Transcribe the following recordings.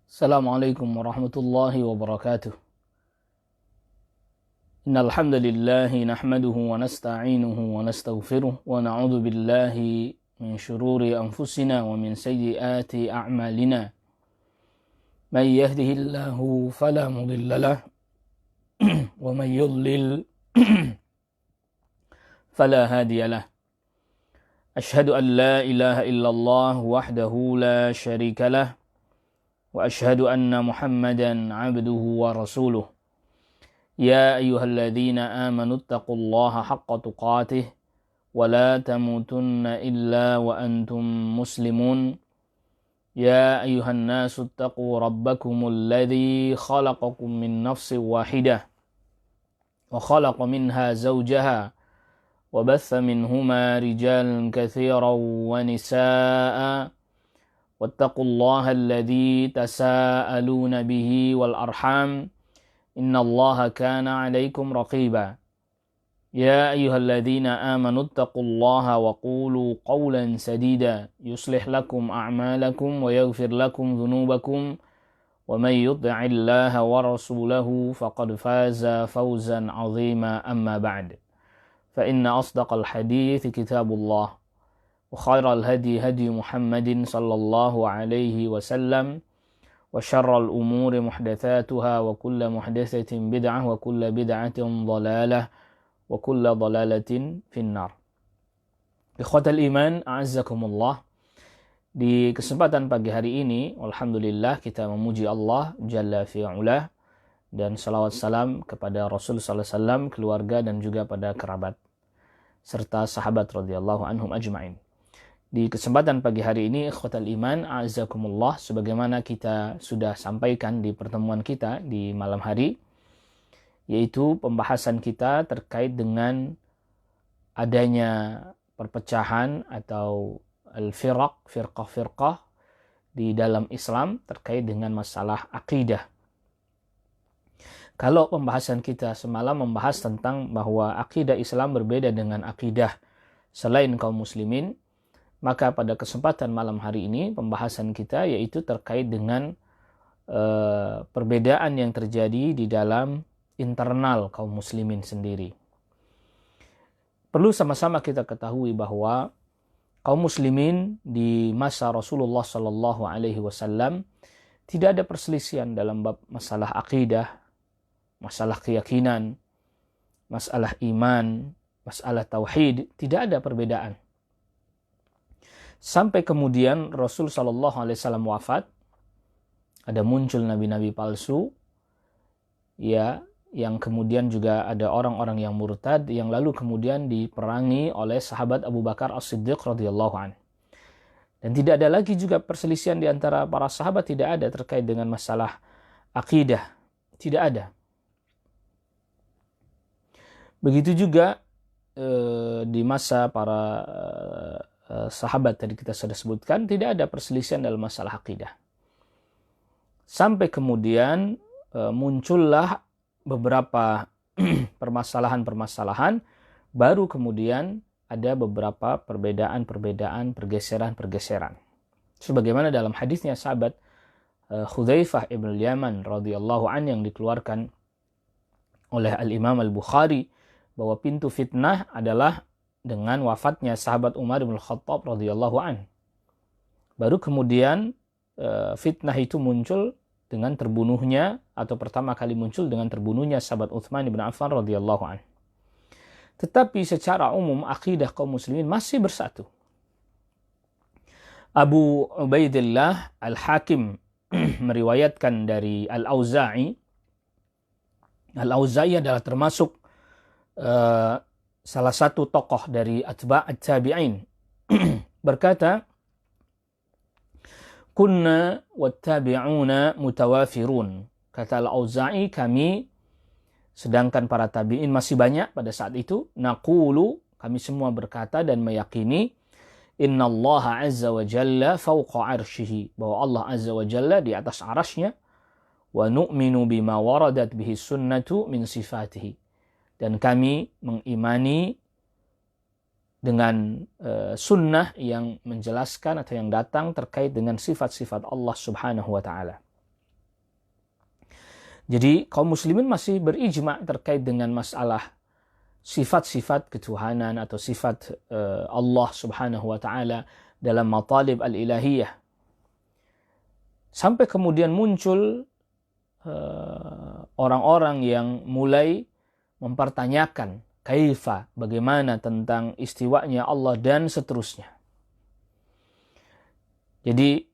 Assalamualaikum warahmatullahi wabarakatuh. Innal hamdalillah nahmaduhu wa nasta'inuhu wa nastaghfiruh wa na'udzu billahi min shururi anfusina wa min sayyiati a'malina. May yahdihillahu fala mudilla lahu wa may yudlil fala hadiya lahu. Ashhadu an la ilaha illallah wahdahu la syarika lahu wa ashhadu anna Muhammadan 'abduhu wa rasuluh. Ya ayyuhalladzina amanu taqullaha haqqa tuqatih wa la tamutunna illa wa antum muslimun. Ya ayyuhan nasu taqu rabbakumul ladzi khalaqakum min nafsin wahidah wa khalaqa minha zawjaha wa batha minhuma rijalan katsiran wa nisaa'a wattaqullaha alladzi tasaaluna bihi wal arham innallaha kana 'alaikum raqiba. Ya ayyuhalladzina amanu taqullaha wa qulu qawlan sadida yuslih lakum a'malakum wa yaghfir lakum dhunubakum wa may yuti'illaha wa rasulahu faqad faza fawzan 'azima amma ba'd. Fa inna asdaqal hadithi kitabullah wa khairal hadi hadi Muhammadin sallallahu alaihi wasallam wa syarral umuri muhdatsatuha wa kullu muhdatsatin bid'ah wa kullu bid'atin dhalalah wa kullu dhalalatin finnar. Ikhwatal iman, a'azzakumullah. Di kesempatan pagi hari ini, alhamdulillah kita memuji Allah jalla fi'ula dan salawat salam kepada Rasul sallallahu alaihi wasallam, keluarga dan juga pada kerabat serta sahabat radhiyallahu anhum ajma'in. Di kesempatan pagi hari ini, ikhwatal iman, a'azzakumullah, sebagaimana kita sudah sampaikan di pertemuan kita di malam hari, yaitu pembahasan kita terkait dengan adanya perpecahan atau al-firaq, firqah-firqah di dalam Islam terkait dengan masalah akidah. Kalau pembahasan kita semalam membahas tentang bahwa akidah Islam berbeda dengan akidah selain kaum muslimin, maka pada kesempatan malam hari ini pembahasan kita yaitu terkait dengan perbedaan yang terjadi di dalam internal kaum muslimin sendiri. Perlu sama-sama kita ketahui bahwa kaum muslimin di masa Rasulullah sallallahu alaihi wasallam tidak ada perselisihan dalam bab masalah akidah, masalah keyakinan, masalah iman, masalah tauhid, tidak ada perbedaan. Sampai kemudian Rasul sallallahu alaihi wasallam wafat, ada muncul nabi-nabi palsu, ya, yang kemudian juga ada orang-orang yang murtad yang lalu kemudian diperangi oleh sahabat Abu Bakar As-Siddiq radhiyallahu anhu. Dan tidak ada lagi juga perselisihan di antara para sahabat, tidak ada terkait dengan masalah akidah, tidak ada. Begitu juga di masa para sahabat tadi kita sudah sebutkan, tidak ada perselisihan dalam masalah akidah. Sampai kemudian muncullah beberapa permasalahan-permasalahan, baru kemudian ada beberapa perbedaan-perbedaan, pergeseran-pergeseran. Sebagaimana dalam hadisnya sahabat Hudzaifah ibn Yaman radhiyallahu an yang dikeluarkan oleh Al-Imam Al-Bukhari, bahwa pintu fitnah adalah dengan wafatnya sahabat Umar bin Khattab radhiyallahu an. Baru kemudian fitnah itu muncul dengan terbunuhnya, atau pertama kali muncul dengan terbunuhnya sahabat Utsman bin Affan radhiyallahu an. Tetapi secara umum akidah kaum muslimin masih bersatu. Abu Ubaidillah Al-Hakim meriwayatkan dari Al-Auza'i. Al-Auza'i adalah termasuk salah satu tokoh dari atba'at tabi'in. Berkata, kunna wattabi'una mutawafirun. Kata Al-Auza'i, kami, sedangkan para tabi'in masih banyak pada saat itu, naqulu, kami semua berkata dan meyakini, innallaha azza wa jalla fawqa arsyihi, bahwa Allah azza wa jalla di atas arasnya, wa nu'minu bima waradat bihi sunnatu min sifatihi. Dan kami mengimani dengan sunnah yang menjelaskan atau yang datang terkait dengan sifat-sifat Allah subhanahu wa ta'ala. Jadi kaum muslimin masih berijma' terkait dengan masalah sifat-sifat ketuhanan atau sifat Allah subhanahu wa ta'ala dalam matalib al-ilahiyah. Sampai kemudian muncul orang-orang yang mulai mempertanyakan kaifa, bagaimana tentang istiwanya Allah dan seterusnya. Jadi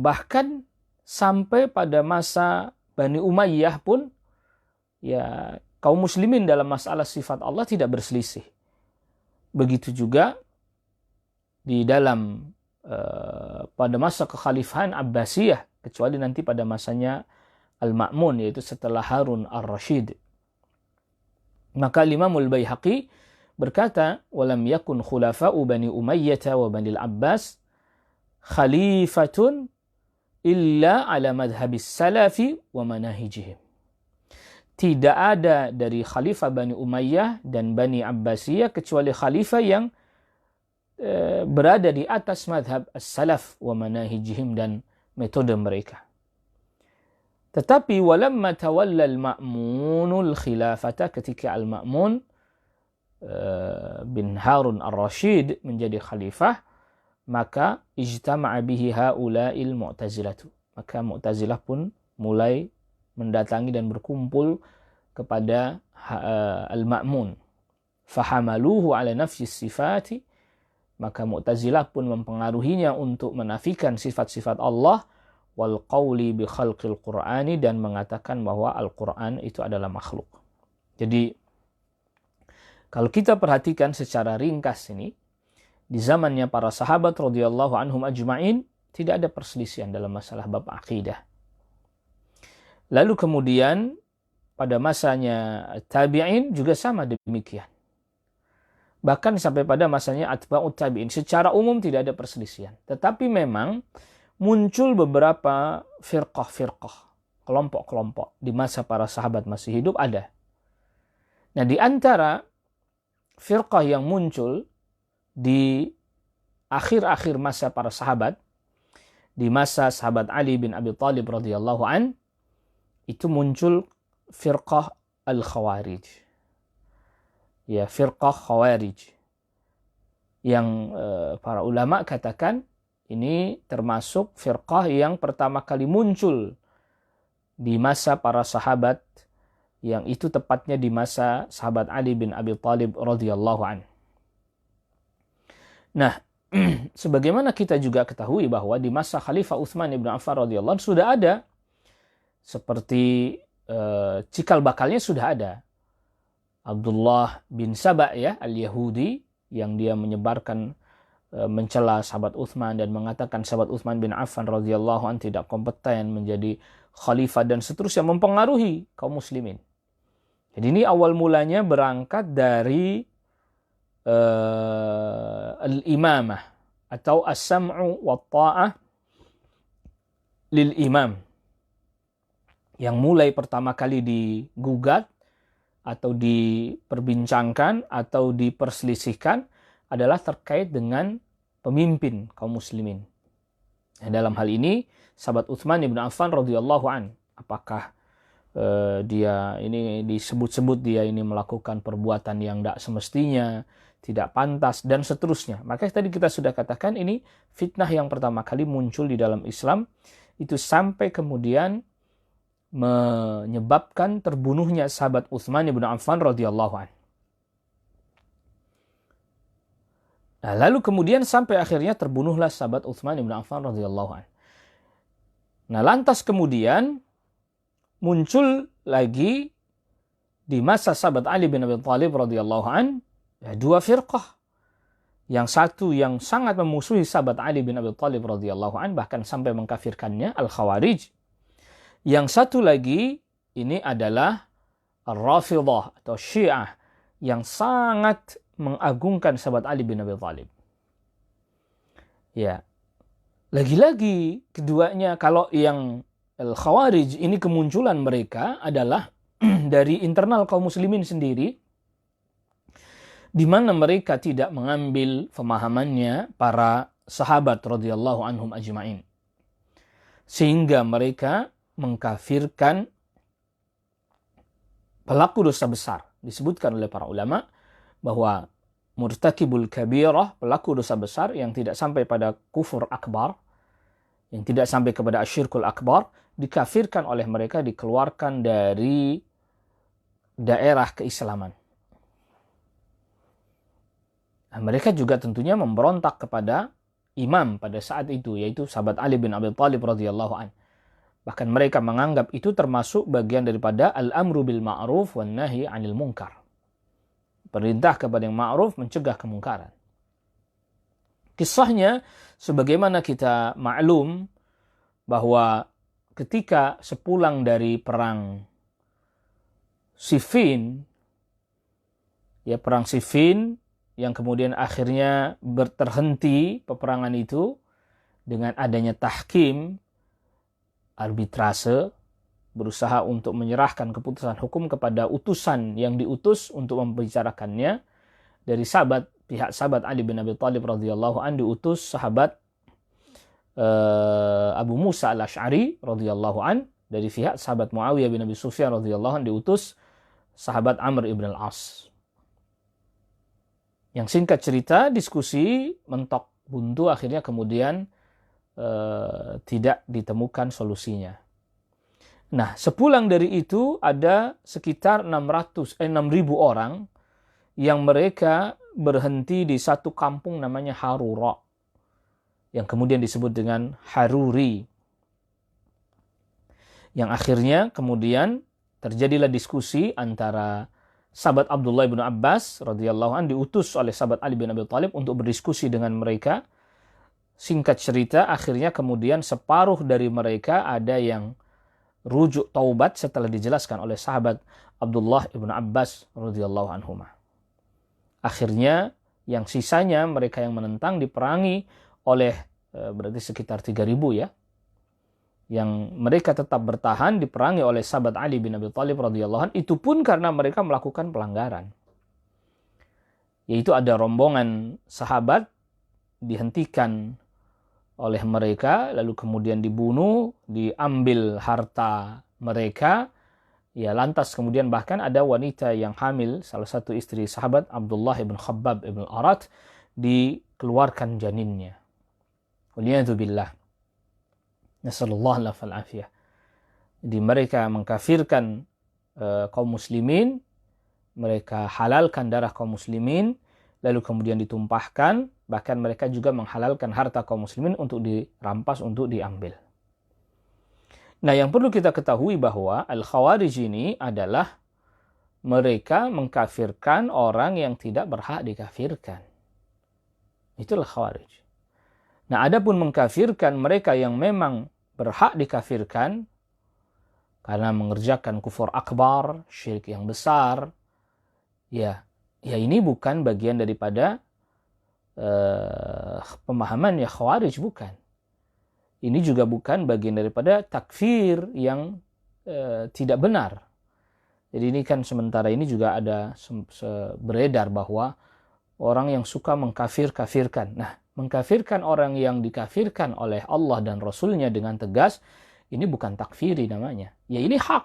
bahkan sampai pada masa Bani Umayyah pun ya kaum muslimin dalam masalah sifat Allah tidak berselisih. Begitu juga di dalam pada masa kekhalifahan Abbasiyah, kecuali nanti pada masanya Al-Ma'mun, yaitu setelah Harun ar-Rashid. Maka Imam Al-Baihaqi berkata, "Walam yakun khulafa'u Bani Umayyah wa Bani Al-Abbas khalifatun illa ala madhabis salafi wa manahijihim." Tidak ada dari khalifah Bani Umayyah dan Bani Abbasiyah kecuali khalifah yang berada di atas madhab as-salaf wa manahijihim dan metode mereka. Tetapi walamma tawalla al-Ma'munul khilafata, ketika Al-Ma'mun bin Harun ar-Rashid menjadi khalifah, maka ijtama'a bihi haula'il mu'tazilatu. Maka Mu'tazilah pun mulai mendatangi dan berkumpul kepada Al-Ma'mun. Fahamaluhu ala nafsi sifati, maka Mu'tazilah pun mempengaruhinya untuk menafikan sifat-sifat Allah, wal qawli bi khalqil Qur'ani, dan mengatakan bahwa Al-Qur'an itu adalah makhluk. Jadi kalau kita perhatikan secara ringkas ini, di zamannya para sahabat radhiyallahu anhum ajma'in tidak ada perselisihan dalam masalah bab akidah. Lalu kemudian pada masanya tabi'in juga sama demikian. Bahkan sampai pada masanya atba'ut tabi'in secara umum tidak ada perselisihan. Tetapi memang muncul beberapa firqah-firqah, kelompok-kelompok di masa para sahabat masih hidup ada. Nah, di antara firqah yang muncul di akhir-akhir masa para sahabat, di masa sahabat Ali bin Abi Thalib radhiyallahu an, itu muncul firqah al-Khawarij. Ya, firqah Khawarij. Yang para ulama katakan ini termasuk firqah yang pertama kali muncul di masa para sahabat, yang itu tepatnya di masa sahabat Ali bin Abi Thalib radhiyallahu an. Nah, sebagaimana kita juga ketahui bahwa di masa Khalifah Utsman ibn Affan radhiyallahu anhu sudah ada seperti cikal bakalnya sudah ada. Abdullah bin Saba ya, al-Yahudi, yang dia menyebarkan mencela sahabat Utsman dan mengatakan sahabat Utsman bin Affan radhiyallahu anhu tidak kompeten menjadi khalifah dan seterusnya, mempengaruhi kaum muslimin. Jadi ini awal mulanya berangkat dari al-imamah atau as-sam'u wa ta'ah lil imam, yang mulai pertama kali digugat atau diperbincangkan atau diperselisihkan adalah terkait dengan pemimpin kaum muslimin. Nah, dalam hal ini sahabat Utsman ibn Affan radhiyallahu an, apakah dia ini disebut-sebut dia ini melakukan perbuatan yang tidak semestinya, tidak pantas, dan seterusnya. Maka tadi kita sudah katakan ini fitnah yang pertama kali muncul di dalam Islam, itu sampai kemudian menyebabkan terbunuhnya sahabat Utsman ibn Affan radhiyallahu an. Nah, lalu kemudian sampai akhirnya terbunuhlah sahabat Utsman ibn Affan radhiyallahu an. Nah, lantas kemudian muncul lagi di masa sahabat Ali bin Abi Thalib radhiyallahu an dua firqah. Yang satu yang sangat memusuhi sahabat Ali bin Abi Thalib radhiyallahu an, bahkan sampai mengkafirkannya, al-Khawarij. Yang satu lagi ini adalah Ar-Rafidah atau Syiah, yang sangat mengagungkan sahabat Ali bin Abi Thalib. Ya. Lagi-lagi keduanya, kalau yang Al-Khawarij ini kemunculan mereka adalah dari internal kaum muslimin sendiri, di mana mereka tidak mengambil pemahamannya para sahabat radhiyallahu anhum ajma'in. Sehingga mereka mengkafirkan pelaku dosa besar. Disebutkan oleh para ulama bahwa murtakibul kabirah, pelaku dosa besar yang tidak sampai pada kufur akbar, yang tidak sampai kepada asyirkul akbar, dikafirkan oleh mereka, dikeluarkan dari daerah keislaman. Nah, mereka juga tentunya memberontak kepada imam pada saat itu, yaitu sahabat Ali bin Abi Thalib radhiyallahu an. Bahkan mereka menganggap itu termasuk bagian daripada al-amru bil ma'ruf wan nahi 'anil munkar. Perintah kepada yang ma'ruf, mencegah kemungkaran. Kisahnya sebagaimana kita maklum bahwa ketika sepulang dari perang Siffin, ya perang Siffin yang kemudian akhirnya terhenti peperangan itu dengan adanya tahkim, arbitrase, berusaha untuk menyerahkan keputusan hukum kepada utusan yang diutus untuk membicarakannya. Dari pihak sahabat Ali bin Abi Thalib radhiyallahu an diutus sahabat Abu Musa al-Ash'ari radhiyallahu an. Dari pihak sahabat Muawiyah bin Abi Sufyan radhiyallahu an diutus sahabat Amr ibn al-As. Yang singkat cerita, diskusi mentok buntu, akhirnya kemudian tidak ditemukan solusinya. Nah, sepulang dari itu ada sekitar 6.000 orang yang mereka berhenti di satu kampung namanya Harura, yang kemudian disebut dengan Haruri. Yang akhirnya kemudian terjadilah diskusi antara sahabat Abdullah bin Abbas radhiyallahu an diutus oleh sahabat Ali bin Abi Thalib untuk berdiskusi dengan mereka. Singkat cerita, akhirnya kemudian separuh dari mereka ada yang rujuk taubat setelah dijelaskan oleh sahabat Abdullah ibn Abbas radhiyallahu anhuma. Akhirnya yang sisanya mereka yang menentang diperangi oleh berarti sekitar 3.000 ya. Yang mereka tetap bertahan diperangi oleh sahabat Ali bin Abi Thalib radhiyallahu anhu, itu pun karena mereka melakukan pelanggaran. Yaitu ada rombongan sahabat dihentikan oleh mereka, lalu kemudian dibunuh, diambil harta mereka, ya lantas kemudian bahkan ada wanita yang hamil, salah satu istri sahabat Abdullah ibn Khabbab ibn al-Arat, dikeluarkan janinnya. Waliyadzubillah. Nasallallahu alaihi. Jadi mereka mengkafirkan kaum muslimin, mereka halalkan darah kaum muslimin, lalu kemudian ditumpahkan, bahkan mereka juga menghalalkan harta kaum muslimin untuk dirampas, untuk diambil. Nah, yang perlu kita ketahui bahwa Al-Khawarij ini adalah mereka mengkafirkan orang yang tidak berhak dikafirkan. Itulah Khawarij. Nah, adapun mengkafirkan mereka yang memang berhak dikafirkan karena mengerjakan kufur akbar, syirik yang besar, ya ini bukan bagian daripada pemahaman ya Khawarij, bukan. Ini juga bukan bagian daripada takfir yang tidak benar. Jadi ini kan sementara ini juga ada beredar bahwa orang yang suka mengkafirkan. Nah, mengkafirkan orang yang dikafirkan oleh Allah dan Rasulnya dengan tegas, ini bukan takfiri namanya. Ya ini hak.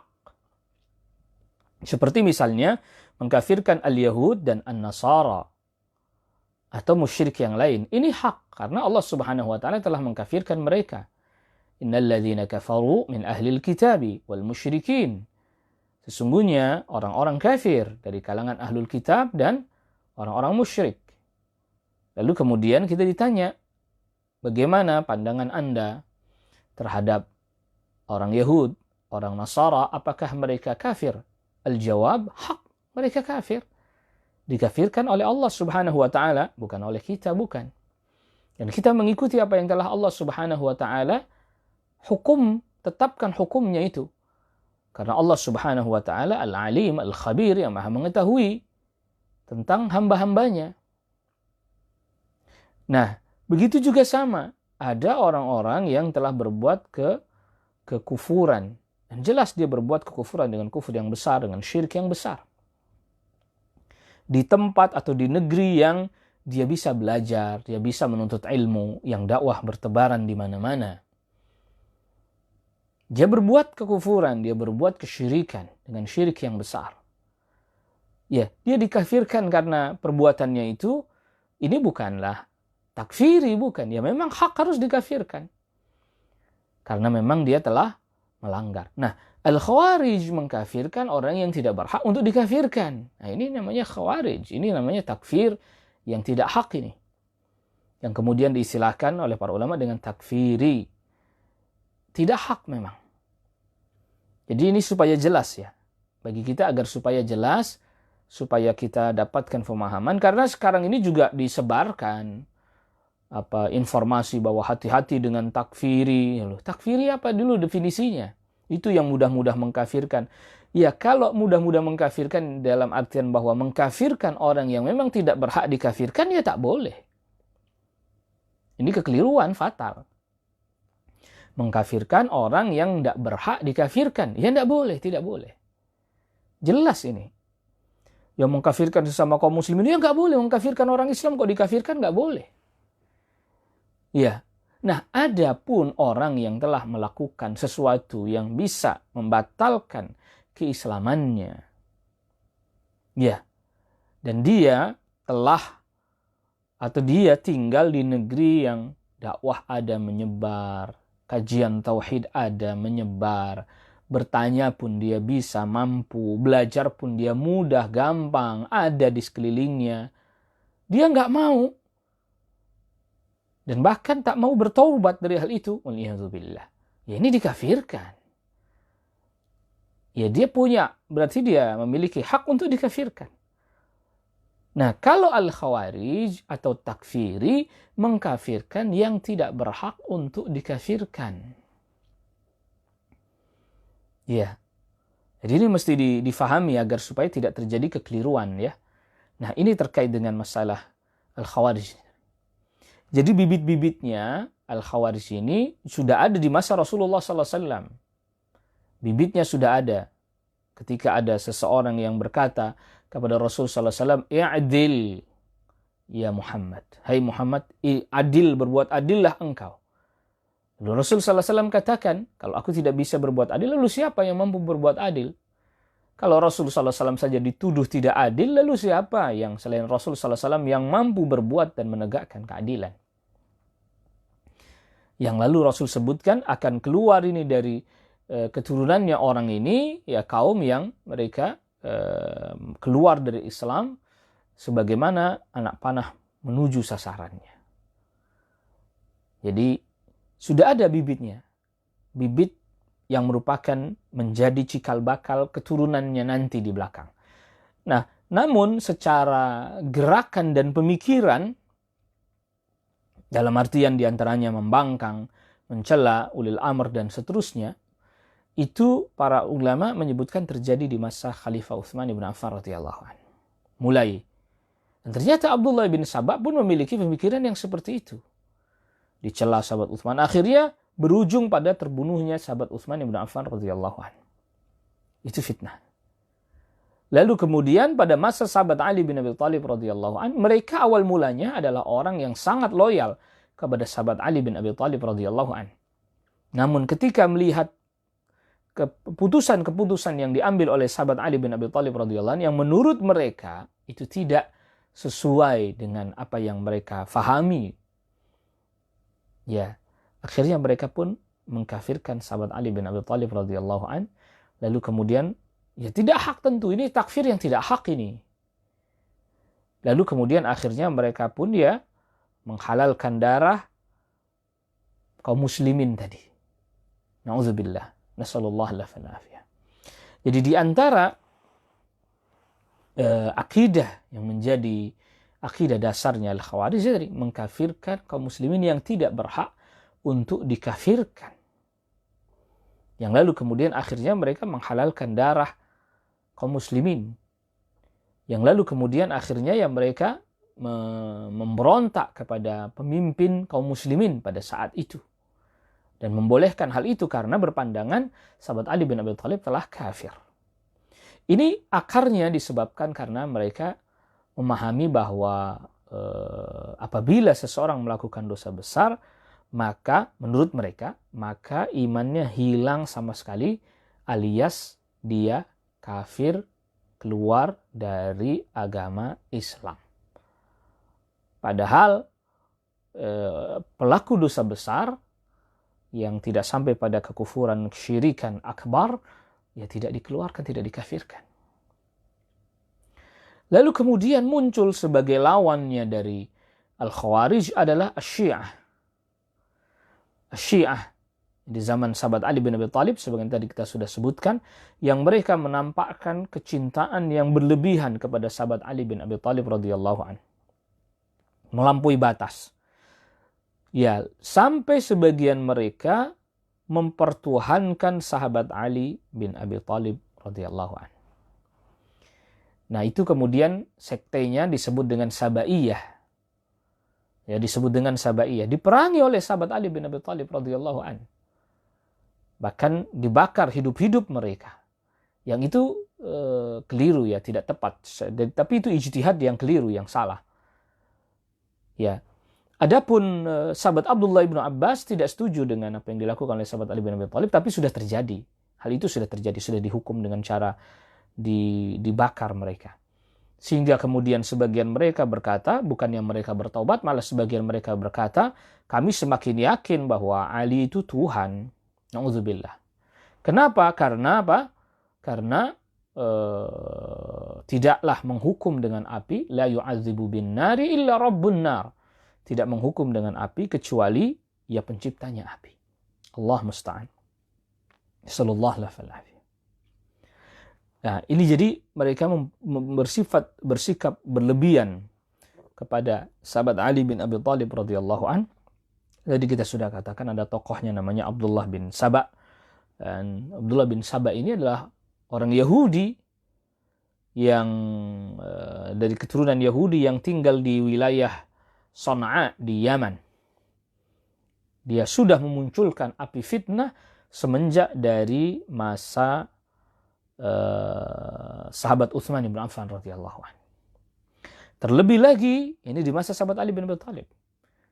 Seperti misalnya mengkafirkan al-Yahud dan an-Nasara atau musyrik yang lain. Ini hak karena Allah Subhanahu wa taala telah mengkafirkan mereka. Innal ladzina kafaru min ahlil kitabi wal musyrikin. Sesungguhnya orang-orang kafir dari kalangan ahlul kitab dan orang-orang musyrik. Lalu kemudian kita ditanya, bagaimana pandangan Anda terhadap orang Yahud, orang Nasara, apakah mereka kafir? Al-jawab, hak, mereka kafir. Dikafirkan oleh Allah Subhanahu wa taala, bukan oleh kita, bukan. Dan kita mengikuti apa yang telah Allah Subhanahu wa taala tetapkan hukumnya itu. Karena Allah Subhanahu wa taala Al-Alim, Al-Khabir, yang Maha mengetahui tentang hamba-hambanya. Nah, begitu juga sama. Ada orang-orang yang telah berbuat kekufuran. Dan jelas dia berbuat kekufuran dengan kufur yang besar, dengan syirik yang besar. Di tempat atau di negeri yang dia bisa belajar, dia bisa menuntut ilmu, yang dakwah bertebaran di mana-mana. Dia berbuat kekufuran, dia berbuat kesyirikan dengan syirik yang besar. Ya, dia dikafirkan karena perbuatannya itu, ini bukanlah takfiri, bukan. Ya memang hak harus dikafirkan. Karena memang dia telah melanggar. Nah, Al-Khawarij mengkafirkan orang yang tidak berhak untuk dikafirkan. Nah, ini namanya Khawarij. Ini namanya takfir yang tidak hak ini. Yang kemudian diistilahkan oleh para ulama dengan takfiri. Tidak hak memang. Jadi ini supaya jelas ya. Bagi kita agar supaya jelas, supaya kita dapatkan pemahaman. Karena sekarang ini juga disebarkan informasi bahwa hati-hati dengan takfiri. Takfiri apa dulu definisinya? Itu yang mudah-mudah mengkafirkan. Ya, kalau mudah-mudah mengkafirkan dalam artian bahwa mengkafirkan orang yang memang tidak berhak dikafirkan, ya tak boleh. Ini kekeliruan fatal. Mengkafirkan orang yang tidak berhak dikafirkan, ya tidak boleh, tidak boleh. Jelas ini. Yang mengkafirkan sesama kaum muslimin, ya nggak boleh. Mengkafirkan orang Islam kok dikafirkan, nggak boleh. Ya. Nah, ada pun orang yang telah melakukan sesuatu yang bisa membatalkan keislamannya. Ya. Dan dia telah atau dia tinggal di negeri yang dakwah ada menyebar, kajian tauhid ada menyebar, bertanya pun dia bisa, mampu, belajar pun dia mudah, gampang, ada di sekelilingnya. Dia nggak mau. Dan bahkan tak mau bertaubat dari hal itu. Waliyahzubillah. Ya ini dikafirkan. Ya dia punya, berarti dia memiliki hak untuk dikafirkan. Nah kalau Al-Khawarij atau takfiri mengkafirkan yang tidak berhak untuk dikafirkan. Ya. Jadi ini mesti difahami agar supaya tidak terjadi kekeliruan ya. Nah ini terkait dengan masalah Al-Khawarij. Jadi bibit-bibitnya Al-Khawarij ini sudah ada di masa Rasulullah SAW. Bibitnya sudah ada. Ketika ada seseorang yang berkata kepada Rasulullah SAW, "I'adil ya Muhammad." Hai Muhammad, adil, berbuat adillah engkau. Lalu Rasulullah SAW katakan, kalau aku tidak bisa berbuat adil, lalu siapa yang mampu berbuat adil? Kalau Rasulullah SAW saja dituduh tidak adil, lalu siapa yang selain Rasulullah SAW yang mampu berbuat dan menegakkan keadilan? Yang lalu Rasul sebutkan akan keluar ini dari keturunannya orang ini, ya kaum yang mereka keluar dari Islam sebagaimana anak panah menuju sasarannya. Jadi sudah ada bibitnya. Bibit yang merupakan menjadi cikal bakal keturunannya nanti di belakang. Nah, namun secara gerakan dan pemikiran, dalam artian diantaranya membangkang, mencela, ulil amr dan seterusnya, itu para ulama menyebutkan terjadi di masa Khalifah Utsman bin Affan radhiyallahu anhu. Mulai. Dan ternyata Abdullah bin Sabah pun memiliki pemikiran yang seperti itu. Dicela sahabat Utsman. Akhirnya berujung pada terbunuhnya sahabat Utsman bin Affan radhiyallahu anhu. Itu fitnah. Lalu kemudian pada masa sahabat Ali bin Abi Thalib radhiyallahu anhu, mereka awal mulanya adalah orang yang sangat loyal kepada sahabat Ali bin Abi Thalib radhiyallahu anhu. Namun ketika melihat keputusan-keputusan yang diambil oleh sahabat Ali bin Abi Thalib radhiyallahu anhu yang menurut mereka itu tidak sesuai dengan apa yang mereka fahami, ya akhirnya mereka pun mengkafirkan sahabat Ali bin Abi Thalib radhiyallahu anhu. Lalu kemudian ya tidak hak tentu, ini takfir yang tidak hak ini. Lalu kemudian akhirnya mereka pun ya menghalalkan darah kaum muslimin tadi. Na'udzubillah. Nasallallahu alaihi wasallam. Jadi di antara akidah yang menjadi akidah dasarnya Al-Khawarij dari mengkafirkan kaum muslimin yang tidak berhak untuk dikafirkan. Yang lalu kemudian akhirnya mereka menghalalkan darah kaum muslimin. Yang lalu kemudian akhirnya ya mereka memberontak kepada pemimpin kaum muslimin pada saat itu. Dan membolehkan hal itu karena berpandangan sahabat Ali bin Abi Thalib telah kafir. Ini akarnya disebabkan karena mereka memahami bahwa apabila seseorang melakukan dosa besar, maka menurut mereka, maka imannya hilang sama sekali, alias dia kafir, keluar dari agama Islam. Padahal pelaku dosa besar yang tidak sampai pada kekufuran syirikan akbar, ya tidak dikeluarkan, tidak dikafirkan. Lalu kemudian muncul sebagai lawannya dari Al-Khawarij adalah Asy-Syiah. Asy-Syiah di zaman sahabat Ali bin Abi Thalib, sebagian tadi kita sudah sebutkan, yang mereka menampakkan kecintaan yang berlebihan kepada sahabat Ali bin Abi Thalib radhiyallahu anhu. Melampaui batas. Ya, sampai sebagian mereka mempertuhankan sahabat Ali bin Abi Thalib radhiyallahu anhu. Nah, itu kemudian sektenya disebut dengan Sabaiyah. Ya, disebut dengan Sabaiyah. Diperangi oleh sahabat Ali bin Abi Thalib radhiyallahu anhu. Bahkan dibakar hidup-hidup mereka. Yang itu keliru ya, tidak tepat. Tapi itu ijtihad yang keliru, yang salah. Ya. Adapun sahabat Abdullah bin Abbas tidak setuju dengan apa yang dilakukan oleh sahabat Ali bin Abi Thalib, tapi sudah terjadi. Hal itu sudah terjadi, sudah dihukum dengan cara dibakar mereka. Sehingga kemudian sebagian mereka berkata, bukannya mereka bertaubat, malah sebagian mereka berkata, kami semakin yakin bahwa Ali itu Tuhan. Na'udzubillah. Kenapa? Karena apa? Karena tidaklah menghukum dengan api, la yu'adzibu bin nari illa rabbun nar. Tidak menghukum dengan api kecuali ya penciptanya api. Allah musta'an. Sallallahu alaihi wasallam. Nah, ini jadi mereka bersikap berlebihan kepada sahabat Ali bin Abi Thalib radhiyallahu an. Jadi kita sudah katakan ada tokohnya namanya Abdullah bin Saba. Dan Abdullah bin Saba ini adalah orang Yahudi yang dari keturunan Yahudi yang tinggal di wilayah Sana'a di Yaman. Dia sudah memunculkan api fitnah semenjak dari masa sahabat Utsman bin Affan radhiyallahu anhu. Terlebih lagi ini di masa sahabat Ali bin Abi Thalib.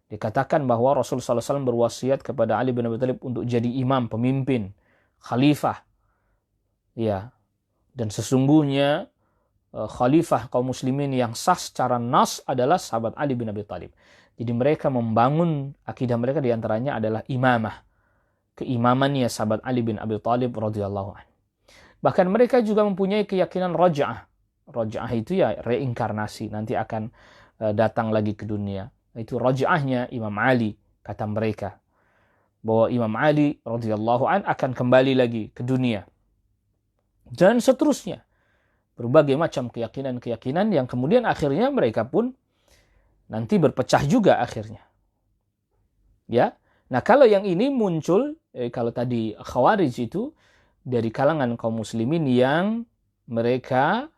Dikatakan bahwa Rasulullah SAW berwasiat kepada Ali bin Abi Thalib untuk jadi imam, pemimpin, khalifah. Ya. Dan sesungguhnya khalifah kaum muslimin yang sah secara nas adalah sahabat Ali bin Abi Thalib. Jadi mereka membangun akidah mereka diantaranya adalah imamah. Keimamannya sahabat Ali bin Abi Thalib radhiyallahu anhu. Bahkan mereka juga mempunyai keyakinan raj'ah. Raj'ah itu ya reinkarnasi, nanti akan datang lagi ke dunia. Itu raj'ahnya Imam Ali, kata mereka. Bahwa Imam Ali radhiyallahu an akan kembali lagi ke dunia. Dan seterusnya. Berbagai macam keyakinan-keyakinan yang kemudian akhirnya mereka pun nanti berpecah juga akhirnya. Ya. Nah, kalau yang ini muncul, kalau tadi Khawarij itu dari kalangan kaum muslimin yang mereka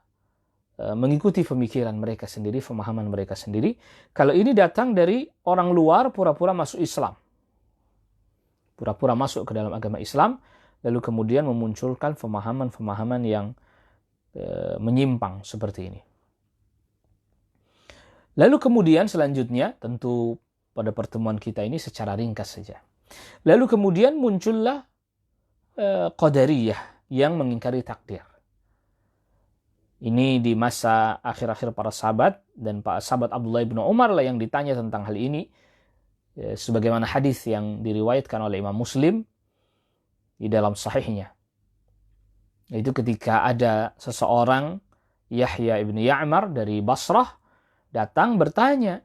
mengikuti pemikiran mereka sendiri, pemahaman mereka sendiri. Kalau ini datang dari orang luar pura-pura masuk Islam. Pura-pura masuk ke dalam agama Islam, lalu kemudian memunculkan pemahaman-pemahaman yang menyimpang seperti ini. Lalu kemudian selanjutnya, tentu pada pertemuan kita ini secara ringkas saja. Lalu kemudian muncullah Qadariyah yang mengingkari takdir. Ini di masa akhir-akhir para sahabat, dan Pak sahabat Abdullah bin Umar lah yang ditanya tentang hal ini. Sebagaimana hadis yang diriwayatkan oleh Imam Muslim di dalam sahihnya. Itu ketika ada seseorang, Yahya ibn Ya'mar dari Basrah, datang bertanya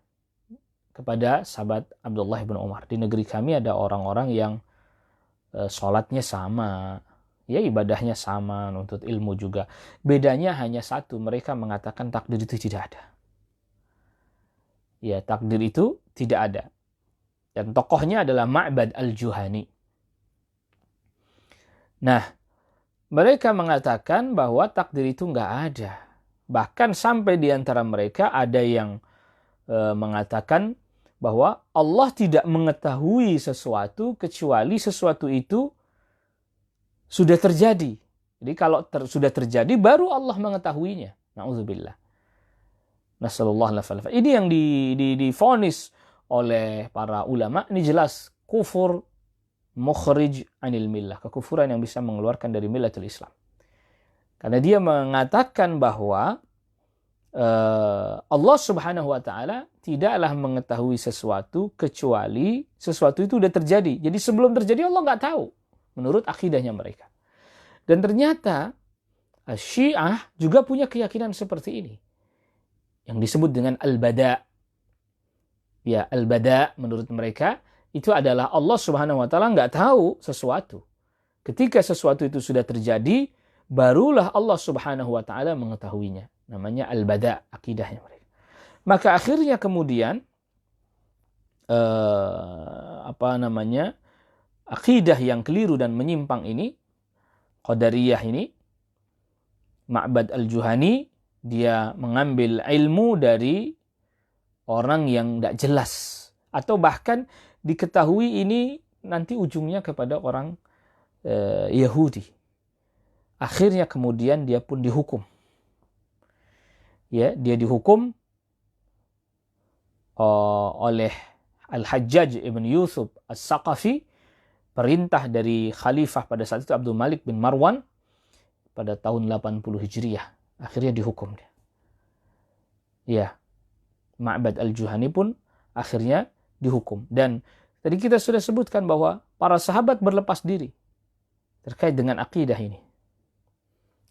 kepada sahabat Abdullah bin Umar. Di negeri kami ada orang-orang yang sholatnya sama, ya ibadahnya sama, nuntut ilmu juga. Bedanya hanya satu, mereka mengatakan takdir itu tidak ada. Ya, takdir itu tidak ada. Dan tokohnya adalah Ma'bad al-Juhani. Nah, mereka mengatakan bahwa takdir itu nggak ada. Bahkan sampai di antara mereka ada yang mengatakan bahwa Allah tidak mengetahui sesuatu kecuali sesuatu itu sudah terjadi. Jadi kalau sudah terjadi baru Allah mengetahuinya. Na'udzubillah. Nasallallahu alaihi wasallam. Ini yang divonis oleh para ulama. Ini jelas kufur mukhrij anil millah, kekufuran yang bisa mengeluarkan dari millatul Islam. Karena dia mengatakan bahwa Allah Subhanahu wa taala tidaklah mengetahui sesuatu kecuali sesuatu itu sudah terjadi. Jadi sebelum terjadi Allah nggak tahu, menurut akidahnya mereka. Dan ternyata Syiah juga punya keyakinan seperti ini, yang disebut dengan al-bada. Ya, al-bada menurut mereka itu adalah Allah Subhanahu wa taala nggak tahu sesuatu. Ketika sesuatu itu sudah terjadi, barulah Allah Subhanahu wa taala mengetahuinya. Namanya al-bada, akidahnya mereka. Maka akhirnya kemudian akidah yang keliru dan menyimpang ini, Qadariyah ini, Ma'bad al-Juhani, dia mengambil ilmu dari orang yang tidak jelas, atau bahkan diketahui ini nanti ujungnya kepada orang Yahudi. Akhirnya kemudian dia pun dihukum. Ya, dia dihukum oleh Al-Hajjaj ibn Yusuf As-Saqafi, perintah dari khalifah pada saat itu Abdul Malik bin Marwan pada tahun 80 Hijriah. Akhirnya dihukum dia. Ya, Ma'bad al-Juhani pun akhirnya dihukum. Dan tadi kita sudah sebutkan bahwa para sahabat berlepas diri terkait dengan akidah ini.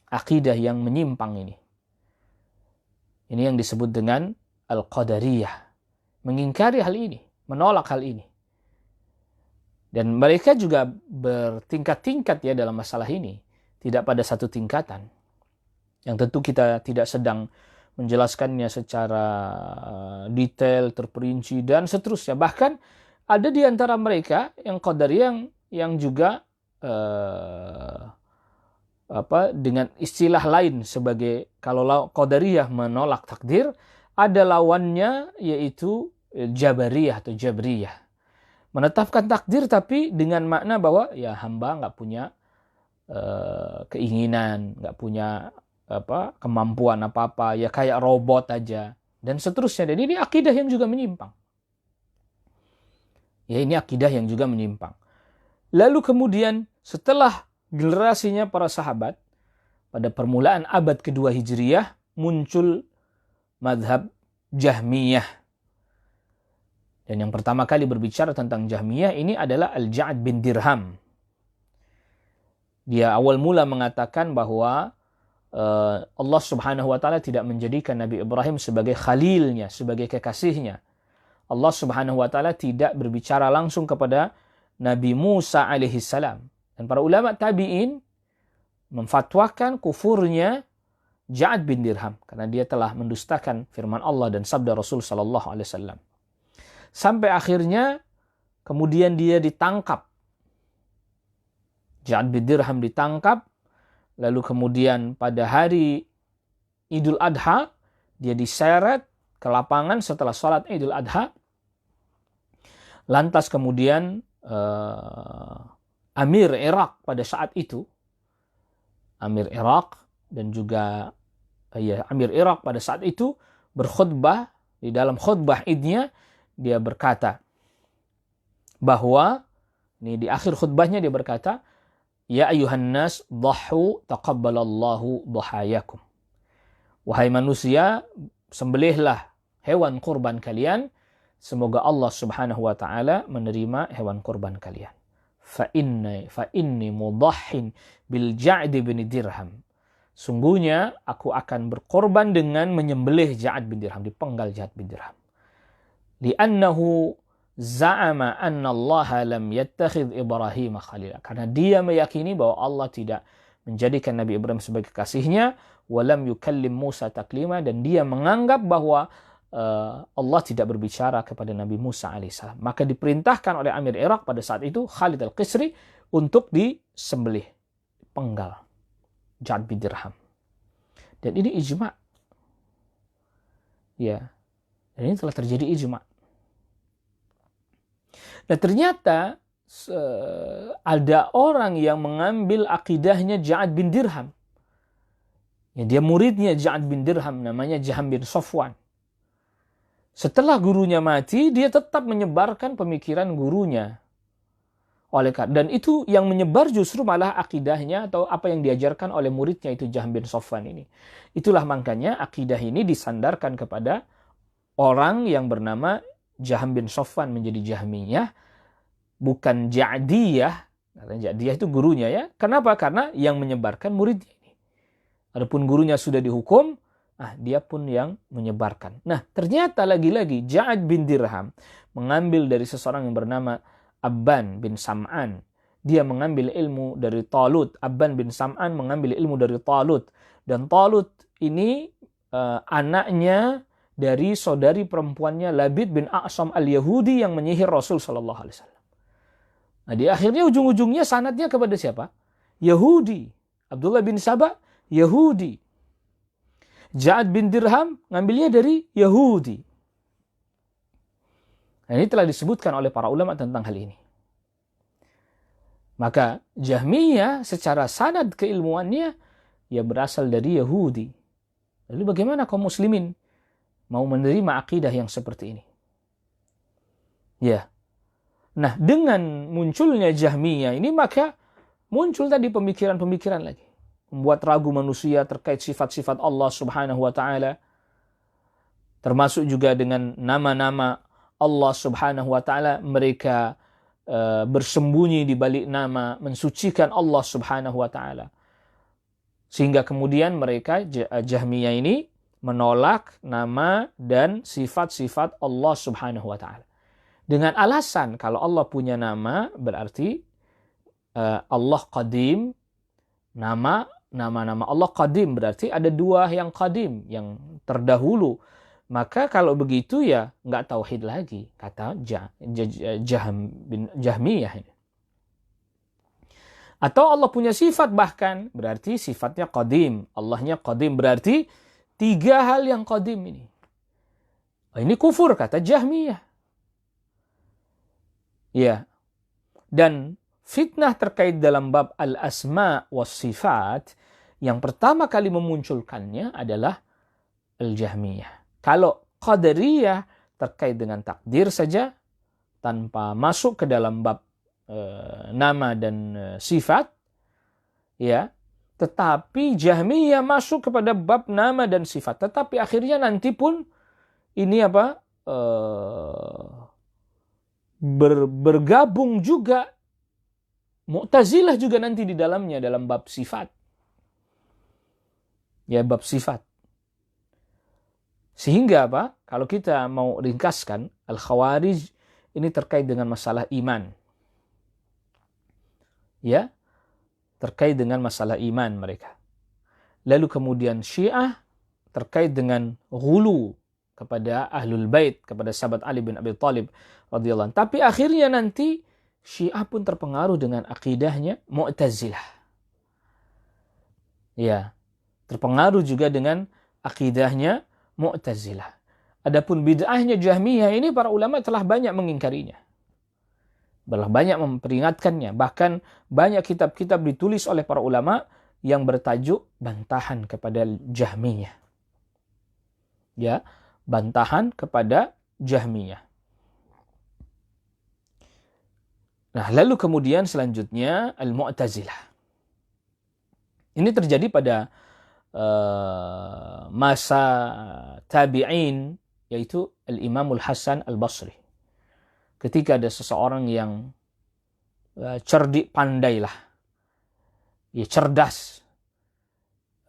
Akidah yang menyimpang ini. Ini yang disebut dengan Al-Qadariyah. Mengingkari hal ini, menolak hal ini. Dan mereka juga bertingkat-tingkat ya dalam masalah ini. Tidak pada satu tingkatan. Yang tentu kita tidak sedang menjelaskannya secara detail, terperinci, dan seterusnya. Bahkan ada di antara mereka yang Qadariyah yang juga dengan istilah lain sebagai, kalau Qadariyah menolak takdir, ada lawannya yaitu Jabariyah atau Jabriyah. Menetapkan takdir tapi dengan makna bahwa ya hamba nggak punya keinginan, nggak punya kemampuan apa-apa, ya kayak robot aja, dan seterusnya. Dan ini akidah yang juga menyimpang. Ya, ini akidah yang juga menyimpang. Lalu kemudian setelah generasinya para sahabat, pada permulaan abad kedua Hijriyah, muncul madhab Jahmiyah. Dan yang pertama kali berbicara tentang Jahmiyah ini adalah Al-Ja'd bin Dirham. Dia awal mula mengatakan bahwa Allah Subhanahu wa taala tidak menjadikan Nabi Ibrahim sebagai khalilnya, sebagai kekasihnya. Allah Subhanahu wa taala tidak berbicara langsung kepada Nabi Musa alaihi salam. Dan para ulama tabi'in memfatwakan kufurnya Ja'd bin Dirham karena dia telah mendustakan firman Allah dan sabda Rasul sallallahu alaihi wasallam. Sampai akhirnya kemudian dia ditangkap. Ja'd bin Dirham ditangkap, lalu kemudian pada hari Idul Adha dia diseret ke lapangan setelah sholat Idul Adha. Lantas kemudian Amir Irak pada saat itu, Amir Irak dan juga Amir Irak pada saat itu berkhutbah. Di dalam khutbah idnya dia berkata bahwa, ini di akhir khutbahnya dia berkata, ya ayuhan nas dhahu taqabbalallahu dhahayakum. Wahai manusia, sembelihlah hewan kurban kalian, semoga Allah Subhanahu wa taala menerima hewan kurban kalian. Fa inni mudahhin bil Ja'd bin Dirham. Sungguhnya aku akan berkorban dengan menyembelih Ja'd bin Dirham, dipenggal Ja'd bin Dirham. Li'annahu za'ama anna Allah lam yattakhidh Ibrahim khalila. Karena dia meyakini bahwa Allah tidak menjadikan Nabi Ibrahim sebagai kasihnya, walam yukallim Musa taklima, dan dia menganggap bahwa Allah tidak berbicara kepada Nabi Musa alaihissalam. Maka diperintahkan oleh Amir Irak pada saat itu, Khalid al-Qisri, untuk disembelih, penggal Ja'd bin Dirham. Dan ini ijma'. Ya. Dan ini telah terjadi ijma'. Nah ternyata ada orang yang mengambil akidahnya Ja'd bin Dirham. Ya, dia muridnya Ja'd bin Dirham, namanya Jaham bin Safwan. Setelah gurunya mati, dia tetap menyebarkan pemikiran gurunya. Dan itu yang menyebar justru malah akidahnya atau apa yang diajarkan oleh muridnya itu Jahm bin Safwan ini. Itulah makanya akidah ini disandarkan kepada orang yang bernama Jahm bin Safwan menjadi Jahmiyah, bukan Ja'diyah. Ja'diyah itu gurunya ya. Kenapa? Karena yang menyebarkan muridnya ini. Adapun gurunya sudah dihukum, dia pun yang menyebarkan. Nah, ternyata lagi-lagi Ja'ad bin Dirham mengambil dari seseorang yang bernama Abban bin Sam'an. Dia mengambil ilmu dari Talut. Abban bin Sam'an mengambil ilmu dari Talut. Dan Talut ini anaknya dari saudari perempuannya Labid bin A'sam al-Yahudi yang menyihir Rasul sallallahu alaihi wasallam. Nah, di akhirnya ujung-ujungnya sanadnya kepada siapa? Yahudi. Abdullah bin Sabah, Yahudi. Ja'ad bin Dirham ngambilnya dari Yahudi. Nah, ini telah disebutkan oleh para ulama tentang hal ini. Maka Jahmiyah secara sanad keilmuannya ya berasal dari Yahudi. Lalu bagaimana kaum muslimin mau menerima akidah yang seperti ini? Ya. Nah, dengan munculnya Jahmiyah ini maka muncul tadi pemikiran-pemikiran lagi. Membuat ragu manusia terkait sifat-sifat Allah Subhanahu wa taala. Termasuk juga dengan nama-nama Allah Subhanahu wa taala, mereka bersembunyi di balik nama, mensucikan Allah Subhanahu wa taala. Sehingga kemudian mereka Jahmiyah ini menolak nama dan sifat-sifat Allah Subhanahu wa taala. Dengan alasan kalau Allah punya nama berarti Allah Qadim, nama-nama Allah Qadim berarti ada dua yang Qadim, yang terdahulu. Maka kalau begitu ya nggak tauhid lagi, kata Jahmiyah ini. Atau Allah punya sifat bahkan, berarti sifatnya qadim. Allahnya qadim, berarti tiga hal yang qadim ini. Ini kufur, kata Jahmiyah. Ya. Dan fitnah terkait dalam bab al-asma was sifat, yang pertama kali memunculkannya adalah al-Jahmiyah. Kalau Qadariyah terkait dengan takdir saja, tanpa masuk ke dalam bab nama dan sifat, ya. Tetapi Jahmiyah masuk kepada bab nama dan sifat. Tetapi akhirnya nanti pun ini bergabung juga Mu'tazilah juga nanti di dalamnya dalam bab sifat. Ya, bab sifat. Sehingga kalau kita mau ringkaskan, Al-Khawarij ini terkait dengan masalah iman. Ya, terkait dengan masalah iman mereka. Lalu kemudian Syiah terkait dengan ghulu kepada Ahlul Bait, kepada sahabat Ali bin Abi Thalib radhiyallahu anhu. Tapi akhirnya nanti Syiah pun terpengaruh dengan akidahnya Mu'tazilah. Ya, terpengaruh juga dengan akidahnya Mu'tazilah. Adapun bid'ahnya Jahmiyah ini para ulama telah banyak mengingkarinya. Banyak memperingatkannya. Bahkan banyak kitab-kitab ditulis oleh para ulama yang bertajuk bantahan kepada Jahmiyah. Ya, bantahan kepada Jahmiyah. Nah, lalu kemudian selanjutnya Al-Mu'tazilah. Ini terjadi pada masa tabi'in, yaitu Al-Imamul Hasan Al-Basri. Ketika ada seseorang yang cerdik, pandailah, ya cerdas,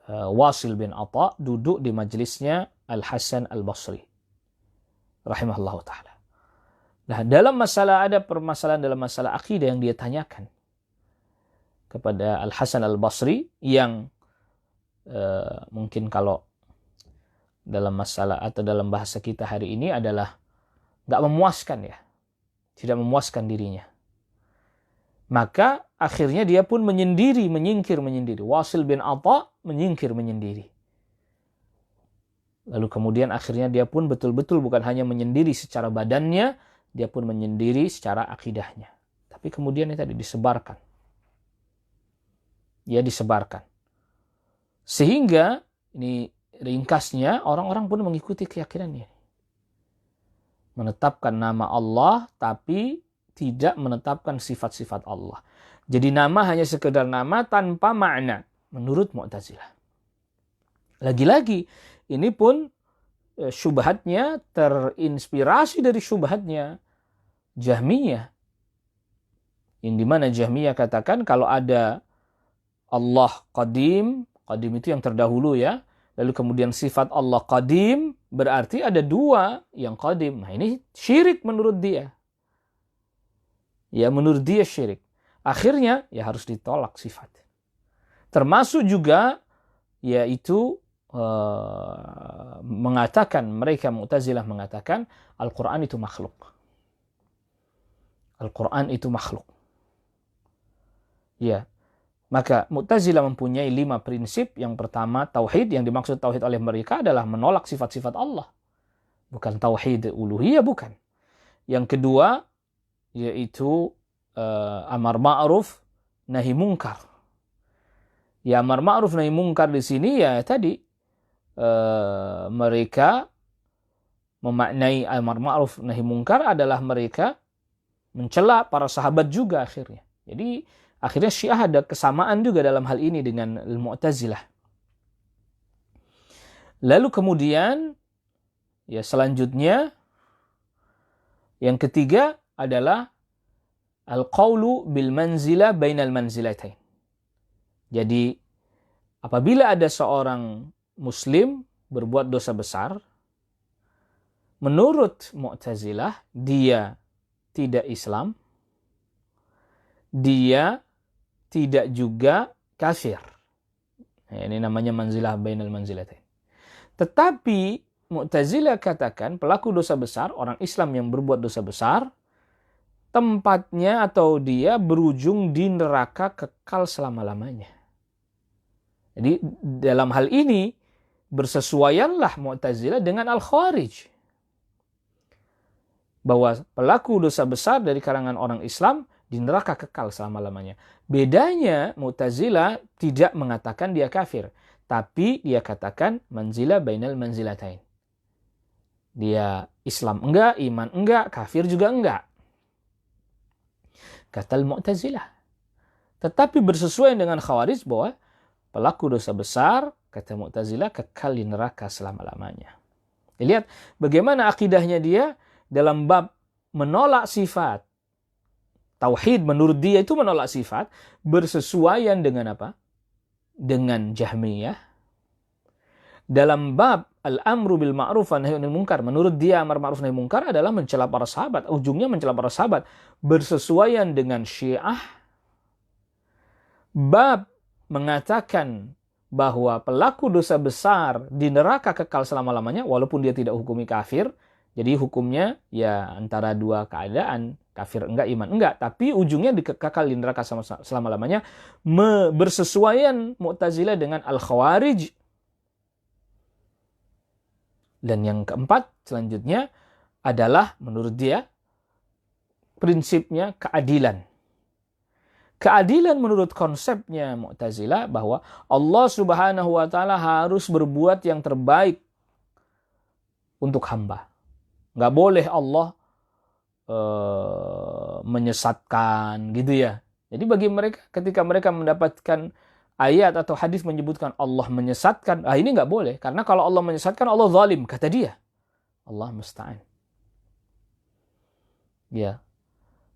Wasil bin Atha duduk di majelisnya Al-Hasan Al-Basri rahimahullah ta'ala. Nah, ada permasalahan dalam masalah akidah yang dia tanyakan kepada Al-Hasan Al-Basri yang mungkin kalau dalam masalah atau dalam bahasa kita hari ini adalah nggak memuaskan ya, tidak memuaskan dirinya. Maka akhirnya dia pun menyingkir menyendiri. Wasil bin Atha menyingkir menyendiri. Lalu kemudian akhirnya dia pun betul-betul bukan hanya menyendiri secara badannya, dia pun menyendiri secara akidahnya. Tapi kemudian itu tadi disebarkan. Ya, disebarkan. Sehingga ini ringkasnya orang-orang pun mengikuti keyakinannya. Menetapkan nama Allah tapi tidak menetapkan sifat-sifat Allah. Jadi nama hanya sekedar nama tanpa makna menurut Mu'tazilah. Lagi-lagi ini pun syubhatnya terinspirasi dari syubhatnya Jahmiyah. Yang dimana Jahmiyah katakan kalau ada Allah qadim, qadim itu yang terdahulu ya, lalu kemudian sifat Allah qadim, berarti ada dua yang qadim. Nah ini syirik menurut dia. Ya menurut dia syirik. Akhirnya ya harus ditolak sifat. Termasuk juga yaitu mengatakan, mereka Mu'tazilah mengatakan Al-Quran itu makhluk. Al-Quran itu makhluk. Ya, maka Mu'tazilah mempunyai 5 prinsip. Yang pertama, tauhid. Yang dimaksud tauhid oleh mereka adalah menolak sifat-sifat Allah. Bukan tauhid uluhiyah, bukan. Yang kedua, yaitu amar ma'ruf, nahi mungkar. Ya, amar ma'ruf, nahi mungkar di sini ya tadi mereka memaknai amar ma'ruf, nahi mungkar adalah mereka mencela para sahabat juga akhirnya. Jadi akhirnya Syiah ada kesamaan juga dalam hal ini dengan Mu'tazilah. Lalu kemudian, ya selanjutnya, yang ketiga adalah al-qawlu bil manzilah bainal manzilatain. Jadi, apabila ada seorang Muslim berbuat dosa besar, menurut Mu'tazilah, dia tidak Islam, dia tidak juga kafir. Nah, ini namanya manzilah bainal manzilatain. Tetapi Mu'tazilah katakan pelaku dosa besar, orang Islam yang berbuat dosa besar, tempatnya atau dia berujung di neraka kekal selama-lamanya. Jadi dalam hal ini bersesuaianlah Mu'tazilah dengan Al-Khawarij. Bahwa pelaku dosa besar dari kalangan orang Islam di neraka kekal selama-lamanya. Bedanya Mu'tazilah tidak mengatakan dia kafir, tapi dia katakan manzilah bainal manzilatain. Dia Islam enggak, iman enggak, kafir juga enggak. Kata Mu'tazilah. Tetapi bersesuaian dengan Khawarij bahwa pelaku dosa besar, kata Mu'tazilah, kekal di neraka selama-lamanya. Lihat bagaimana akidahnya dia dalam bab menolak sifat. Tauhid menurut dia itu menolak sifat, bersesuaian dengan apa? Dengan Jahmiyah. Dalam bab al-amru bil ma'ruf wa nahyi anil munkar, menurut dia amar ma'ruf nahi munkar adalah mencela para sahabat, ujungnya mencela para sahabat, bersesuaian dengan Syiah. Bab mengatakan bahwa pelaku dosa besar di neraka kekal selama-lamanya walaupun dia tidak hukumi kafir. Jadi hukumnya ya antara dua keadaan, kafir enggak, iman enggak, tapi ujungnya dikekal di neraka selama-lamanya. Bersesuaian Mu'tazilah dengan Al-Khawarij. Dan yang keempat selanjutnya adalah menurut dia prinsipnya keadilan. Keadilan menurut konsepnya Mu'tazilah bahwa Allah Subhanahu wa taala harus berbuat yang terbaik untuk hamba. Nggak boleh Allah menyesatkan gitu ya. Jadi bagi mereka ketika mereka mendapatkan ayat atau hadis menyebutkan Allah menyesatkan, ini nggak boleh. Karena kalau Allah menyesatkan, Allah zalim, kata dia. Allah musta'an. Ya.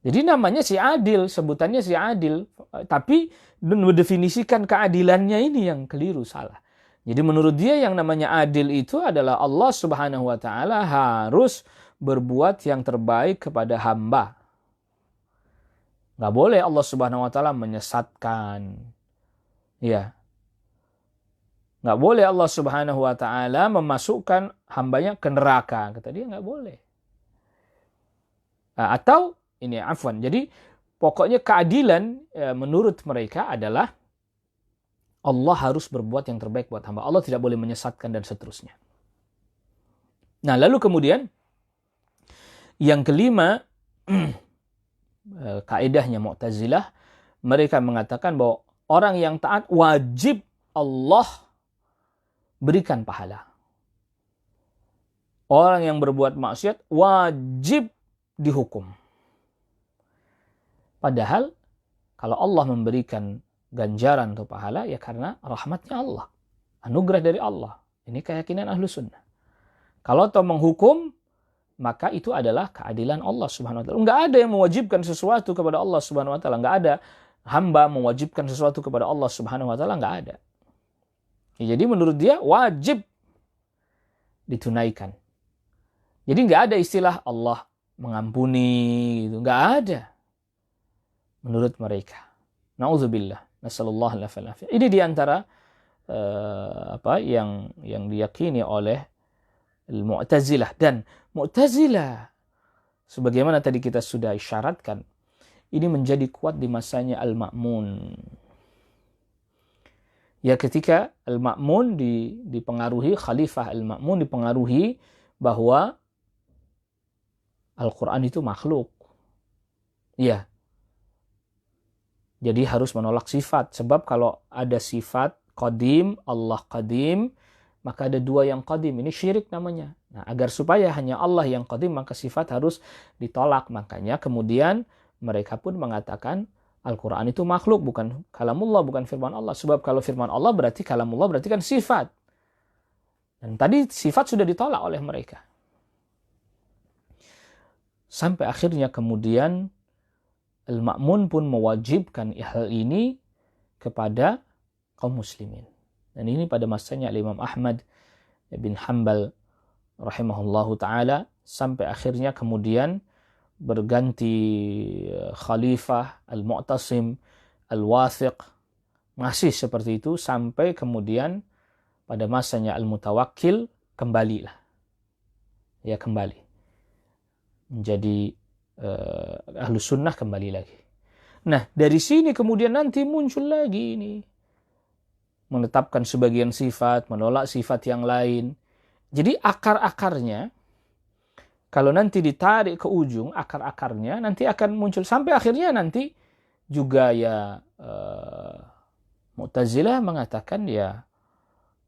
Jadi namanya si adil, sebutannya si adil. Tapi mendefinisikan keadilannya ini yang keliru, salah. Jadi menurut dia yang namanya adil itu adalah Allah Subhanahu wa taala harus berbuat yang terbaik kepada hamba. Nggak boleh Allah Subhanahu wa taala menyesatkan. Ya. Nggak boleh Allah Subhanahu wa taala memasukkan hambanya ke neraka. Kata dia nggak boleh. Atau ini afwan. Jadi pokoknya keadilan menurut mereka adalah Allah harus berbuat yang terbaik buat hamba. Allah tidak boleh menyesatkan dan seterusnya. Nah, lalu kemudian yang kelima, kaidahnya Mu'tazilah, mereka mengatakan bahwa orang yang taat wajib Allah berikan pahala. Orang yang berbuat maksiat wajib dihukum. Padahal kalau Allah memberikan ganjaran atau pahala, ya karena rahmatnya Allah, anugerah dari Allah. Ini keyakinan ahlu sunnah. Kalau toh menghukum, maka itu adalah keadilan Allah subhanahu wa ta'ala. Enggak ada yang mewajibkan sesuatu kepada Allah subhanahu wa ta'ala. Enggak ada hamba mewajibkan sesuatu kepada Allah subhanahu wa ta'ala. Enggak ada. Ya, jadi menurut dia wajib ditunaikan. Jadi enggak ada istilah Allah mengampuni, gitu. Enggak ada. Menurut mereka. Na'udzubillah. Nasallallahu alaihi wasallam. Ini diantara yang diyakini oleh Mu'tazilah. Dan Mu'tazilah, sebagaimana tadi kita sudah isyaratkan, ini menjadi kuat di masanya Al-Ma'mun. Ya, ketika Al-Ma'mun dipengaruhi, Khalifah Al-Ma'mun dipengaruhi bahwa Al-Quran itu makhluk. Ya. Jadi harus menolak sifat. Sebab kalau ada sifat qadim, Allah qadim, maka ada dua yang qadim. Ini syirik namanya. Nah, agar supaya hanya Allah yang qadim, maka sifat harus ditolak. Makanya kemudian mereka pun mengatakan Al-Quran itu makhluk, bukan kalamullah, bukan firman Allah. Sebab kalau firman Allah berarti kalamullah, berarti kan sifat. Dan tadi sifat sudah ditolak oleh mereka. Sampai akhirnya kemudian Al-Ma'mun pun mewajibkan hal ini kepada kaum muslimin. Dan ini pada masanya Imam Ahmad bin Hanbal rahimahullahu ta'ala, sampai akhirnya kemudian berganti Khalifah Al-Mu'tasim Al-Wathiq, masih seperti itu sampai kemudian pada masanya Al-Mutawakkil kembalilah. Ya, kembali menjadi Ahlus Sunnah, kembali lagi. Nah, dari sini kemudian nanti muncul lagi ini, menetapkan sebagian sifat, menolak sifat yang lain. Jadi akar-akarnya, kalau nanti ditarik ke ujung, akar-akarnya nanti akan muncul. Sampai akhirnya nanti juga ya Mu'tazilah mengatakan ya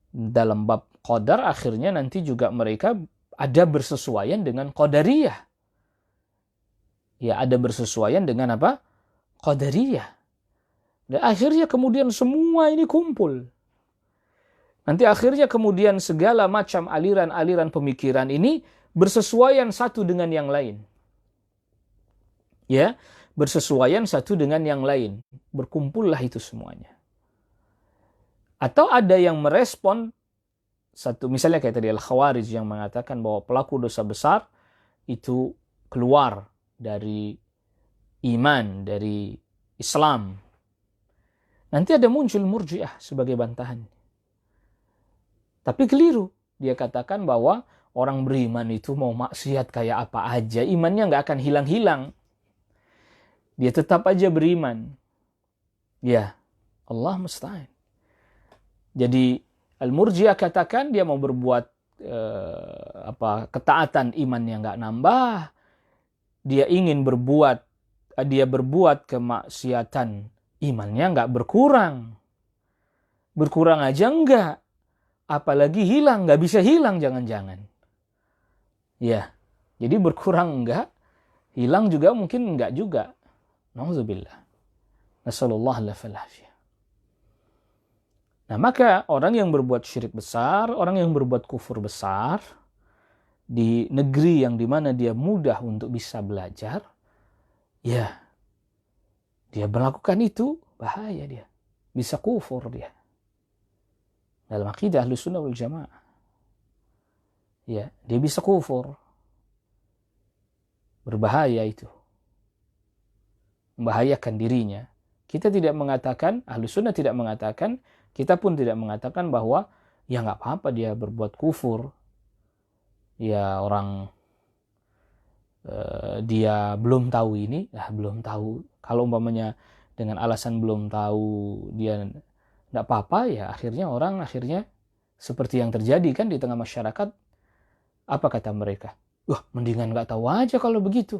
dalam bab qadar, akhirnya nanti juga mereka ada bersesuaian dengan Qadariyah. Ya, ada bersesuaian dengan apa? Qadariyah. Dan akhirnya kemudian semua ini kumpul. Nanti akhirnya kemudian segala macam aliran-aliran pemikiran ini bersesuaian satu dengan yang lain. Ya, bersesuaian satu dengan yang lain. Berkumpullah itu semuanya. Atau ada yang merespon satu, misalnya kayak tadi Al-Khawarij yang mengatakan bahwa pelaku dosa besar itu keluar dari iman, dari Islam. Nanti ada muncul Murji'ah sebagai bantahan. Tapi keliru. Dia katakan bahwa orang beriman itu mau maksiat kayak apa aja, imannya nggak akan hilang-hilang. Dia tetap aja beriman. Ya, Allah musta'an. Jadi Al-Murji'ah katakan dia mau berbuat ketaatan, imannya nggak nambah. Dia ingin berbuat kemaksiatan, imannya nggak berkurang. Berkurang aja enggak. Apalagi hilang, nggak bisa hilang jangan-jangan. Ya, jadi berkurang enggak, hilang juga mungkin enggak juga. Na'udzubillah. Nasallallahu alaihi wasallam. Nah, maka orang yang berbuat syirik besar, orang yang berbuat kufur besar, di negeri yang dimana dia mudah untuk bisa belajar, ya, dia melakukan itu, bahaya dia. Bisa kufur dia. Dalam akidah Ahlus Sunnah wal Jamaah. Ya, dia bisa kufur. Berbahaya itu. Membahayakan dirinya. Kita tidak mengatakan, Ahlus Sunnah tidak mengatakan, kita pun tidak mengatakan bahwa ya nggak apa-apa dia berbuat kufur. Ya orang dia belum tahu ini, belum tahu. Kalau umpamanya dengan alasan belum tahu dia nggak apa-apa, ya akhirnya seperti yang terjadi kan di tengah masyarakat. Apa kata mereka? Wah, mendingan nggak tahu aja kalau begitu.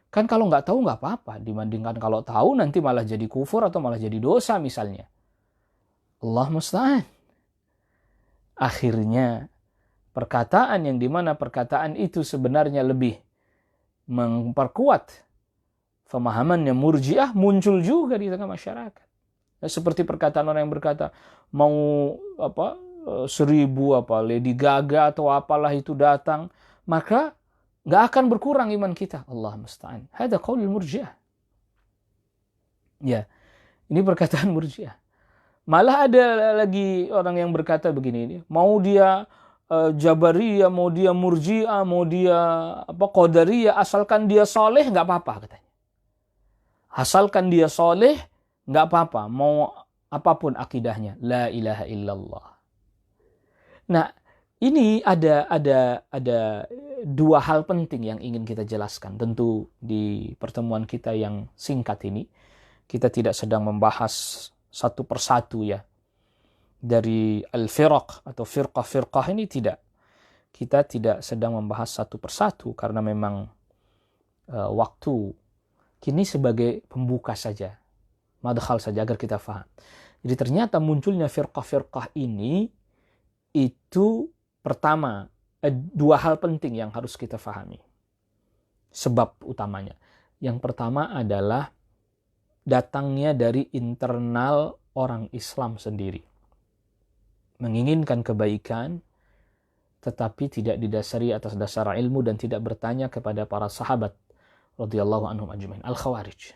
Kan kalau nggak tahu nggak apa-apa, dibandingkan kalau tahu nanti malah jadi kufur atau malah jadi dosa misalnya. Allah musta'an. Akhirnya perkataan yang dimana perkataan itu sebenarnya lebih memperkuat pemahamannya Murji'ah muncul juga di tengah masyarakat. Seperti perkataan orang yang berkata, mau 1000 Lady Gaga atau apalah itu datang, maka nggak akan berkurang iman kita. Allah musta'an. Hada qaulul Murji'ah. Ya, ini perkataan Murji'ah. Malah ada lagi orang yang berkata begini, mau dia Jabariyah, mau dia Murji'ah, mau dia Qadariyah, asalkan dia soleh nggak apa-apa katanya. Asalkan dia soleh nggak apa-apa, mau apapun akidahnya, la ilaha illallah. Nah, ini ada dua hal penting yang ingin kita jelaskan. Tentu di pertemuan kita yang singkat ini, kita tidak sedang membahas satu persatu ya. Dari al-firaq atau firqah-firqah ini tidak. Kita tidak sedang membahas satu persatu karena memang waktu kini sebagai pembuka saja. Madkhal saja agar kita faham. Jadi ternyata munculnya firqah-firqah ini itu pertama, dua hal penting yang harus kita fahami. Sebab utamanya. Yang pertama adalah datangnya dari internal orang Islam sendiri. Menginginkan kebaikan, tetapi tidak didasari atas dasar ilmu dan tidak bertanya kepada para sahabat radhiyallahu anhum ajmain. Al-Khawarij.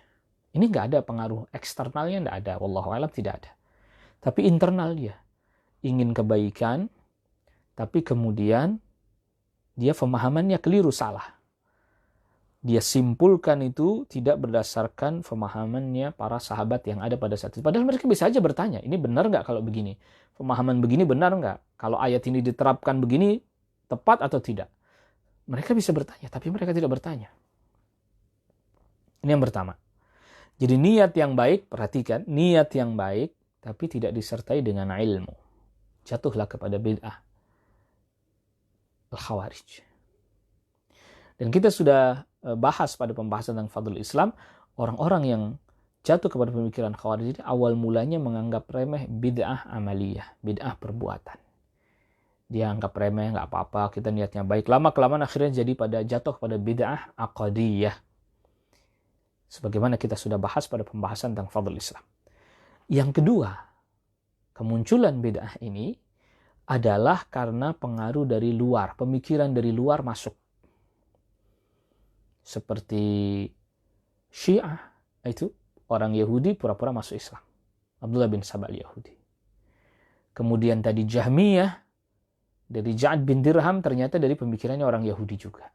Ini nggak ada pengaruh eksternalnya, nggak ada. Wallahu a'lam, tidak ada. Tapi internal dia. Ingin kebaikan, tapi kemudian dia pemahamannya keliru, salah. Dia simpulkan itu tidak berdasarkan pemahamannya para sahabat yang ada pada saat itu. Padahal mereka bisa aja bertanya, ini benar nggak kalau begini? Pemahaman begini benar nggak? Kalau ayat ini diterapkan begini, tepat atau tidak? Mereka bisa bertanya, tapi mereka tidak bertanya. Ini yang pertama. Jadi niat yang baik, perhatikan, niat yang baik, tapi tidak disertai dengan ilmu. Jatuhlah kepada bid'ah. Al-Khawarij. Dan kita sudah bahas pada pembahasan tentang Fadlul Islam, orang-orang yang jatuh kepada pemikiran Khawarij ini awal mulanya menganggap remeh bid'ah amaliyah, bid'ah perbuatan. Dia anggap remeh, nggak apa-apa, kita niatnya baik. Lama-kelamaan akhirnya jadi pada jatuh pada bid'ah aqadiyah. Sebagaimana kita sudah bahas pada pembahasan tentang Fadlul Islam. Yang kedua, kemunculan bid'ah ini adalah karena pengaruh dari luar, pemikiran dari luar masuk. Seperti Syiah, itu orang Yahudi pura-pura masuk Islam. Abdullah bin Saba al-Yahudi. Kemudian tadi Jahmiyah, dari Ja'ad bin Dirham, ternyata dari pemikirannya orang Yahudi juga.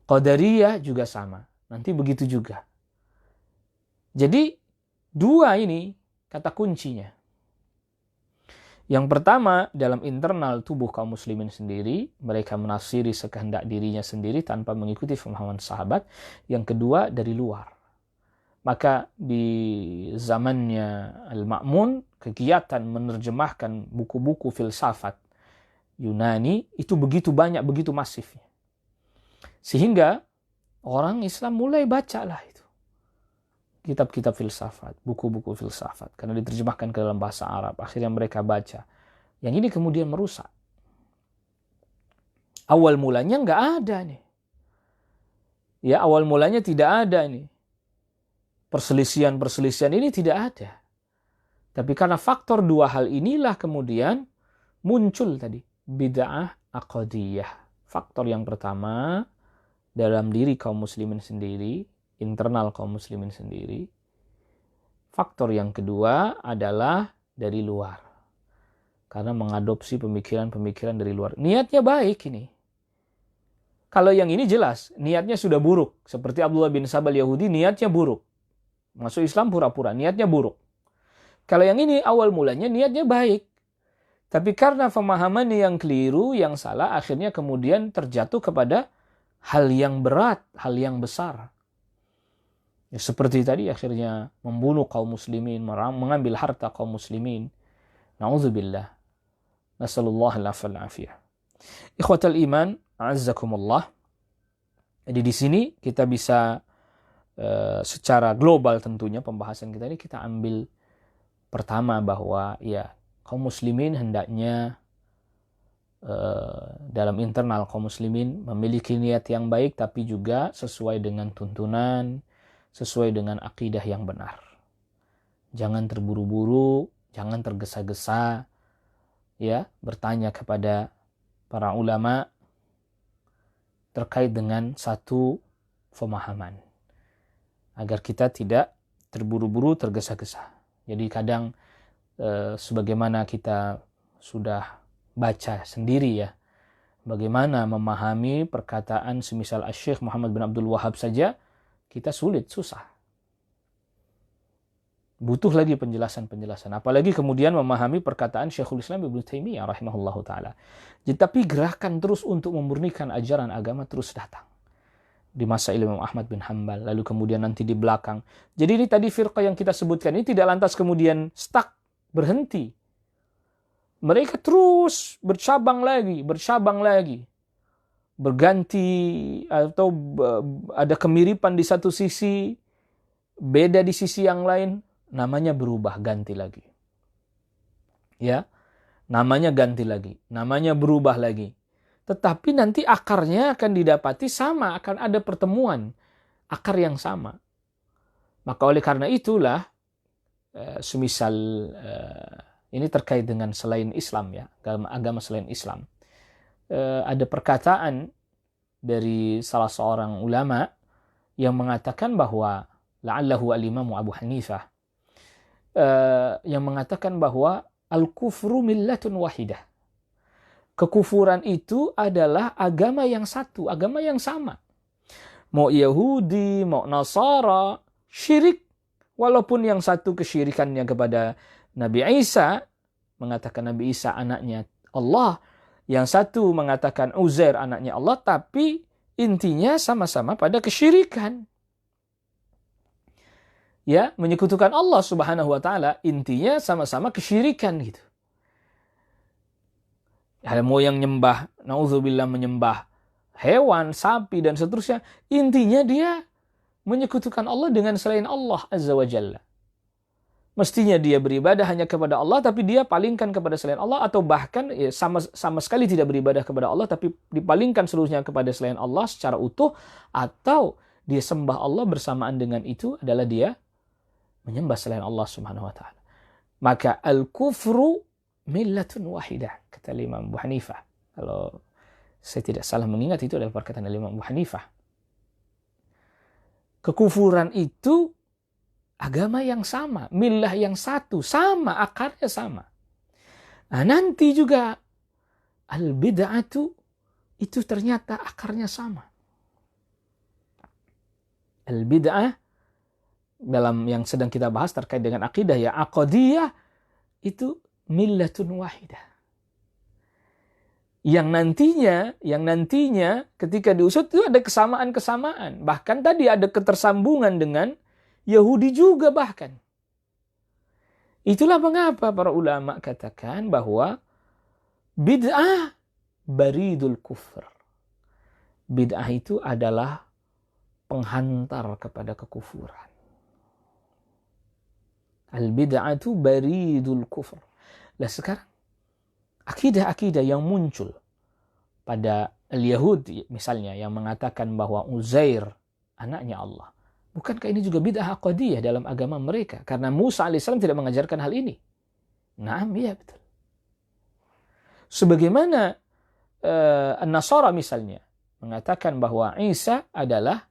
Qadariyah juga sama. Nanti begitu juga. Jadi, dua ini kata kuncinya. Yang pertama, dalam internal tubuh kaum muslimin sendiri, mereka menafsiri sekehendak dirinya sendiri tanpa mengikuti pemahaman sahabat. Yang kedua, dari luar. Maka di zamannya Al-Ma'mun, kegiatan menerjemahkan buku-buku filsafat Yunani itu begitu banyak, begitu masifnya. Sehingga orang Islam mulai bacalah itu. Kitab-kitab filsafat, buku-buku filsafat. Karena diterjemahkan ke dalam bahasa Arab. Akhirnya mereka baca. Yang ini kemudian merusak. Awal mulanya nggak ada nih. Ya, awal mulanya tidak ada nih. Perselisihan-perselisihan ini tidak ada. Tapi karena faktor dua hal inilah kemudian muncul tadi. Bid'ah aqadiyah. Faktor yang pertama, dalam diri kaum muslimin sendiri, internal kaum muslimin sendiri. Faktor yang kedua adalah dari luar. Karena mengadopsi pemikiran-pemikiran dari luar. Niatnya baik ini. Kalau yang ini jelas, niatnya sudah buruk. Seperti Abdullah bin Saba al-Yahudi, niatnya buruk. Masuk Islam pura-pura, niatnya buruk. Kalau yang ini awal mulanya niatnya baik. Tapi karena pemahamannya yang keliru, yang salah, akhirnya kemudian terjatuh kepada hal yang berat, hal yang besar. Ya, seperti tadi akhirnya membunuh kaum muslimin, mengambil harta kaum muslimin. Na'udzubillah. Nasallallahu al-afiyah. Ikhwatal iman, a'azzakumullah. Jadi di sini kita bisa secara global tentunya pembahasan kita ini kita ambil pertama bahwa ya kaum muslimin hendaknya dalam internal kaum muslimin memiliki niat yang baik tapi juga sesuai dengan tuntunan, sesuai dengan akidah yang benar. Jangan terburu-buru, jangan tergesa-gesa, ya, bertanya kepada para ulama terkait dengan satu pemahaman, agar kita tidak terburu-buru, tergesa-gesa. Jadi kadang sebagaimana kita sudah baca sendiri ya, bagaimana memahami perkataan semisal Asy-Syaikh Muhammad bin Abdul Wahhab saja kita susah. Butuh lagi penjelasan-penjelasan. Apalagi kemudian memahami perkataan Syekhul Islam Ibnu Taimiyah rahimahullahu taala. Tapi gerakan terus untuk memurnikan ajaran agama terus datang. Di masa Imam Ahmad bin Hanbal, lalu kemudian nanti di belakang. Jadi ini tadi firqah yang kita sebutkan ini tidak lantas kemudian stuck, berhenti. Mereka terus bercabang lagi. Berganti atau ada kemiripan di satu sisi, beda di sisi yang lain. Namanya berubah, ganti lagi. Ya, namanya ganti lagi. Namanya berubah lagi. Tetapi nanti akarnya akan didapati sama, akan ada pertemuan. Akar yang sama. Maka oleh karena itulah, semisal ini terkait dengan selain Islam ya, agama selain Islam. Ada perkataan dari salah seorang ulama yang mengatakan bahwa la'allahu al-imamu Abu Hanifah, yang mengatakan bahwa al-kufru millatun wahidah. Kekufuran itu adalah agama yang satu, agama yang sama. Mau Yahudi, mau Nasara, syirik. Walaupun yang satu kesyirikannya kepada Nabi Isa, mengatakan Nabi Isa anaknya Allah. Yang satu mengatakan Uzair anaknya Allah, tapi intinya sama-sama pada kesyirikan. Ya, menyekutukan Allah Subhanahu wa taala, intinya sama-sama kesyirikan gitu. Mau yang nyembah, naudzubillah menyembah hewan, sapi dan seterusnya, intinya dia menyekutukan Allah dengan selain Allah Azza wa Jalla. Mestinya dia beribadah hanya kepada Allah, tapi dia palingkan kepada selain Allah, atau bahkan ya, sama sekali tidak beribadah kepada Allah, tapi dipalingkan seluruhnya kepada selain Allah secara utuh, atau dia sembah Allah bersamaan dengan itu adalah dia menyembah selain Allah Subhanahu wa taala. Maka al-kufru millatun wahidah, kata Imam Abu Hanifah. Kalau saya tidak salah mengingat itu adalah perkataan Imam Abu Hanifah. Kekufuran itu agama yang sama, millah yang satu, sama, akarnya sama. Nah, nanti juga al-bid'atu itu ternyata akarnya sama. Al-bid'ah dalam yang sedang kita bahas terkait dengan akidah ya, aqadiyah itu millatun wahidah. Yang nantinya ketika diusut itu ada kesamaan-kesamaan. Bahkan tadi ada ketersambungan dengan Yahudi juga bahkan. Itulah mengapa para ulama katakan bahwa bid'ah baridul kufr. Bid'ah itu adalah penghantar kepada kekufuran. Al-bid'atu baridul kufr. Nah sekarang, akidah-akidah yang muncul pada al-Yahud misalnya, yang mengatakan bahwa Uzair anaknya Allah. Bukankah ini juga bid'ah aqadiyah dalam agama mereka? Karena Musa alaihissalam tidak mengajarkan hal ini. Naam, iya betul. Sebagaimana An-Nasara misalnya mengatakan bahwa Isa adalah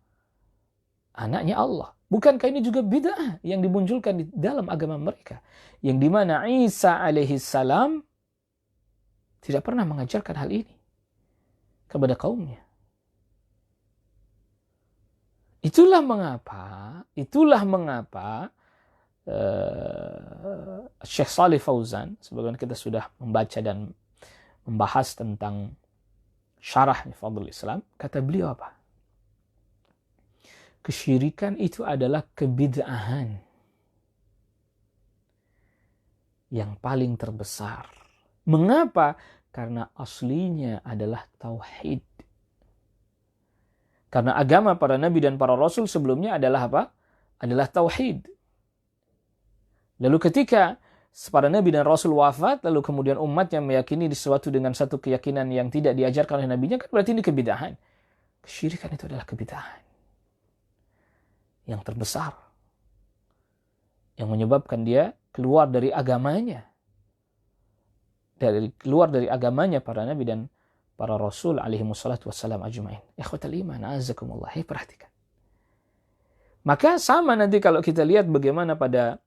anaknya Allah. Bukankah ini juga bid'ah yang dimunculkan di dalam agama mereka? Yang dimana Isa alaihissalam tidak pernah mengajarkan hal ini kepada kaumnya. Itulah mengapa Syekh Shalih Fauzan, sebagaimana kita sudah membaca dan membahas tentang syarah Fadlul Islam, kata beliau apa? Kesyirikan itu adalah kebid'ahan yang paling terbesar. Mengapa? Karena aslinya adalah tauhid. Karena agama para nabi dan para rasul sebelumnya adalah apa? Adalah tauhid. Lalu ketika para nabi dan rasul wafat, lalu kemudian umatnya meyakini sesuatu dengan satu keyakinan yang tidak diajarkan oleh nabinya, kan berarti ini kebid'ahan. Kesyirikan itu adalah kebid'ahan. yang terbesar, yang menyebabkan dia keluar dari agamanya, keluar dari agamanya para nabi dan para rasul alaihi wassalatu wassalam ajma'in. Ikhwatal iman, a'azzakumullah. Perhatikan. Maka sama nanti kalau kita lihat bagaimana pada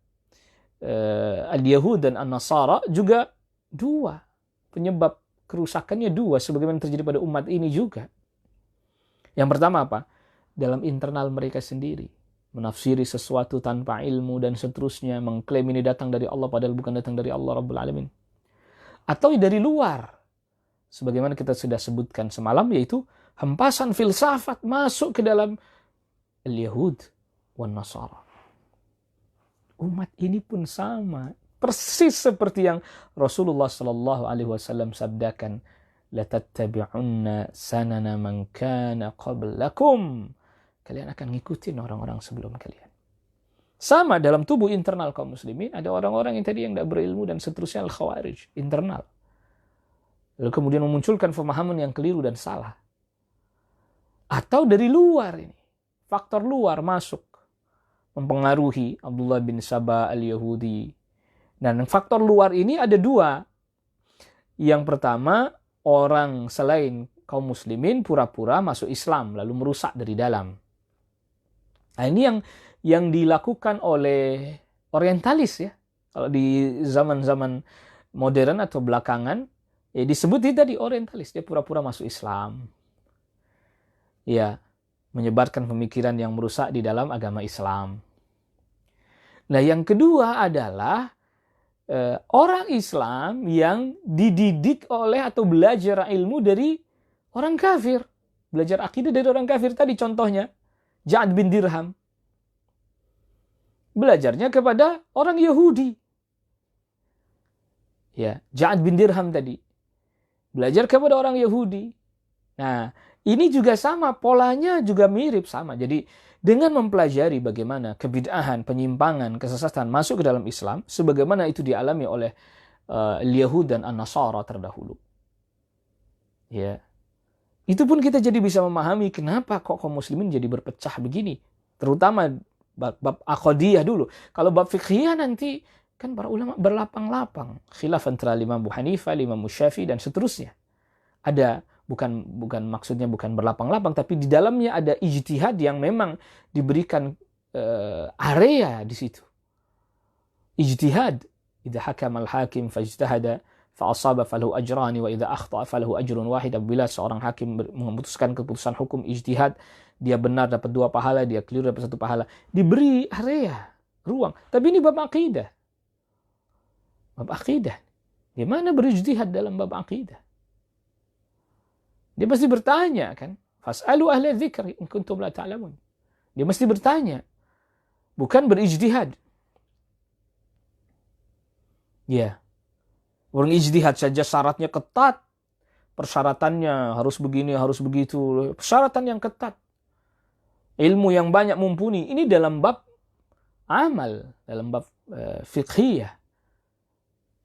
al-Yahud dan an-Nasara juga dua. Penyebab kerusakannya dua, sebagaimana terjadi pada umat ini juga. Yang pertama apa? Dalam internal mereka sendiri. Menafsiri sesuatu tanpa ilmu dan seterusnya. Mengklaim ini datang dari Allah padahal bukan datang dari Allah Rabbul Alamin. Atau dari luar. Sebagaimana kita sudah sebutkan semalam, yaitu hempasan filsafat masuk ke dalam al-Yahud wan Nasara. Umat ini pun sama. Persis seperti yang Rasulullah sallallahu alaihi wasallam sabdakan, la tattabi'unna sanana man kana qablakum. Kalian akan ngikutin orang-orang sebelum kalian. Sama dalam tubuh internal kaum muslimin, ada orang-orang yang tadi yang tidak berilmu dan seterusnya, al-khawarij, internal. Lalu kemudian memunculkan pemahaman yang keliru dan salah. Atau dari luar ini, faktor luar masuk, mempengaruhi Abdullah bin Saba al-Yahudi. Dan faktor luar ini ada dua. Yang pertama, orang selain kaum muslimin pura-pura masuk Islam, lalu merusak dari dalam. Nah, ini yang dilakukan oleh orientalis ya. Kalau di zaman-zaman modern atau belakangan, ya disebut dia tadi orientalis. Dia pura-pura masuk Islam. Ya, menyebarkan pemikiran yang merusak di dalam agama Islam. Nah, yang kedua adalah orang Islam yang dididik oleh atau belajar ilmu dari orang kafir. Belajar akidah dari orang kafir. Tadi contohnya, Ja'ad bin Dirham. Belajarnya kepada orang Yahudi. Ya, Ja'ad bin Dirham tadi. Belajar kepada orang Yahudi. Nah, ini juga sama, polanya juga mirip sama. Jadi, dengan mempelajari bagaimana kebid'ahan, penyimpangan, kesesatan masuk ke dalam Islam, sebagaimana itu dialami oleh Yahud dan An-Nasara terdahulu. Ya. Itu pun kita jadi bisa memahami kenapa kok kaum muslimin jadi berpecah begini. Terutama bab aqadiyah dulu. Kalau bab fiqhiyah nanti kan para ulama berlapang-lapang. Khilaf antara Imam Abu Hanifah, Imam Syafi'i dan seterusnya. Ada bukan maksudnya bukan berlapang-lapang, tapi di dalamnya ada ijtihad yang memang diberikan area di situ. Ijtihad. Idza hakama al-hakim fajtahada fa'asaba falahu ajrani wa idza akhta'a falahu ajrun wahid. Apabila seorang hakim memutuskan keputusan hukum ijtihad, dia benar dapat 2 pahala, dia keliru dapat 1 pahala. Diberi area, ruang. Tapi ini bab akidah. Bab akidah. Di mana berijtihad dalam bab akidah? Dia mesti bertanya kan? Fas'alu ahla dzikri in kuntum la ta'lamun. Dia mesti bertanya. Bukan berijtihad. Ya. Orang ijtihad saja syaratnya ketat. Persyaratannya harus begini, harus begitu. Persyaratan yang ketat. Ilmu yang banyak mumpuni. Ini dalam bab amal. Dalam bab fiqhiyah.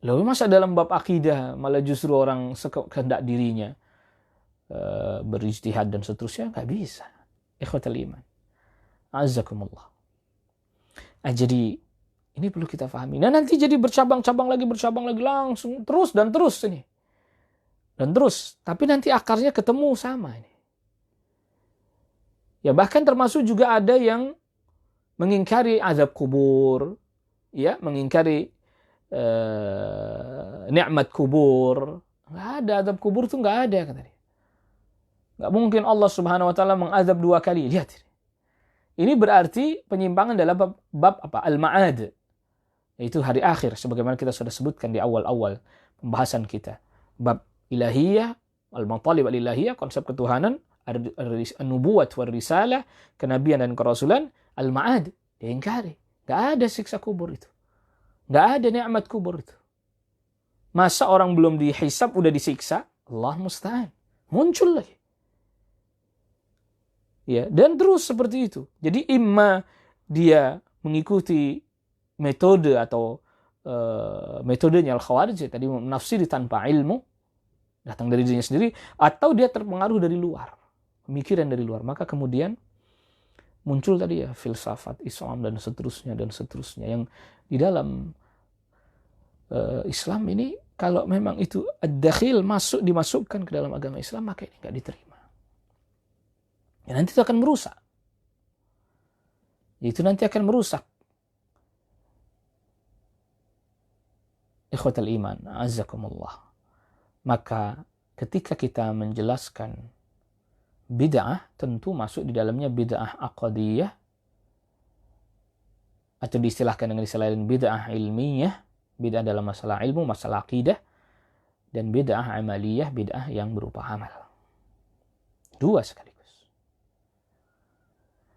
Lalu masa dalam bab akidah malah justru orang kehendak dirinya berijtihad dan seterusnya? Nggak bisa. Ikhwatal iman. Azzakumullah. Jadi ini perlu kita pahami. Nah nanti jadi bercabang-cabang lagi langsung terus ini. Dan terus. Tapi nanti akarnya ketemu sama ini. Ya bahkan termasuk juga ada yang mengingkari azab kubur. Ya, mengingkari nikmat kubur. Nggak ada azab kubur itu nggak ada katanya. Nggak mungkin Allah Subhanahu Wa Taala mengazab 2 kali. Lihat. Ini berarti penyimpangan dalam bab apa? Al-Ma'ad. Yaitu hari akhir. Sebagaimana kita sudah sebutkan di awal-awal pembahasan kita. Bab ilahiyah, al-matalib al-ilahiyah, konsep ketuhanan, an-nubuwat wal risalah, kenabian dan kerasulan, al-Ma'ad. Diingkari. Nggak ada siksa kubur itu. Nggak ada nikmat kubur itu. Masa orang belum dihisab udah disiksa? Allah musta'an. Muncul lagi. Ya, dan terus seperti itu. Jadi imma dia mengikuti metode atau metodenya al-Khawarij tadi menafsiri tanpa ilmu, datang dari dirinya sendiri, atau dia terpengaruh dari luar, pemikiran dari luar. Maka kemudian muncul tadi ya filsafat Islam dan seterusnya yang di dalam Islam ini kalau memang itu ad-dakhil dimasukkan ke dalam agama Islam, maka ini nggak diterima. Ya, nanti itu akan merusak. Itu nanti akan merusak. Ikhwatal iman, azzakumullah. Maka ketika kita menjelaskan bid'ah, tentu masuk di dalamnya bid'ah aqdiyah, atau diistilahkan dengan istilah lain bid'ah ilmiyah, bid'ah dalam masalah ilmu, masalah akidah, dan bid'ah amaliyah, bid'ah yang berupa amal. Dua sekaligus.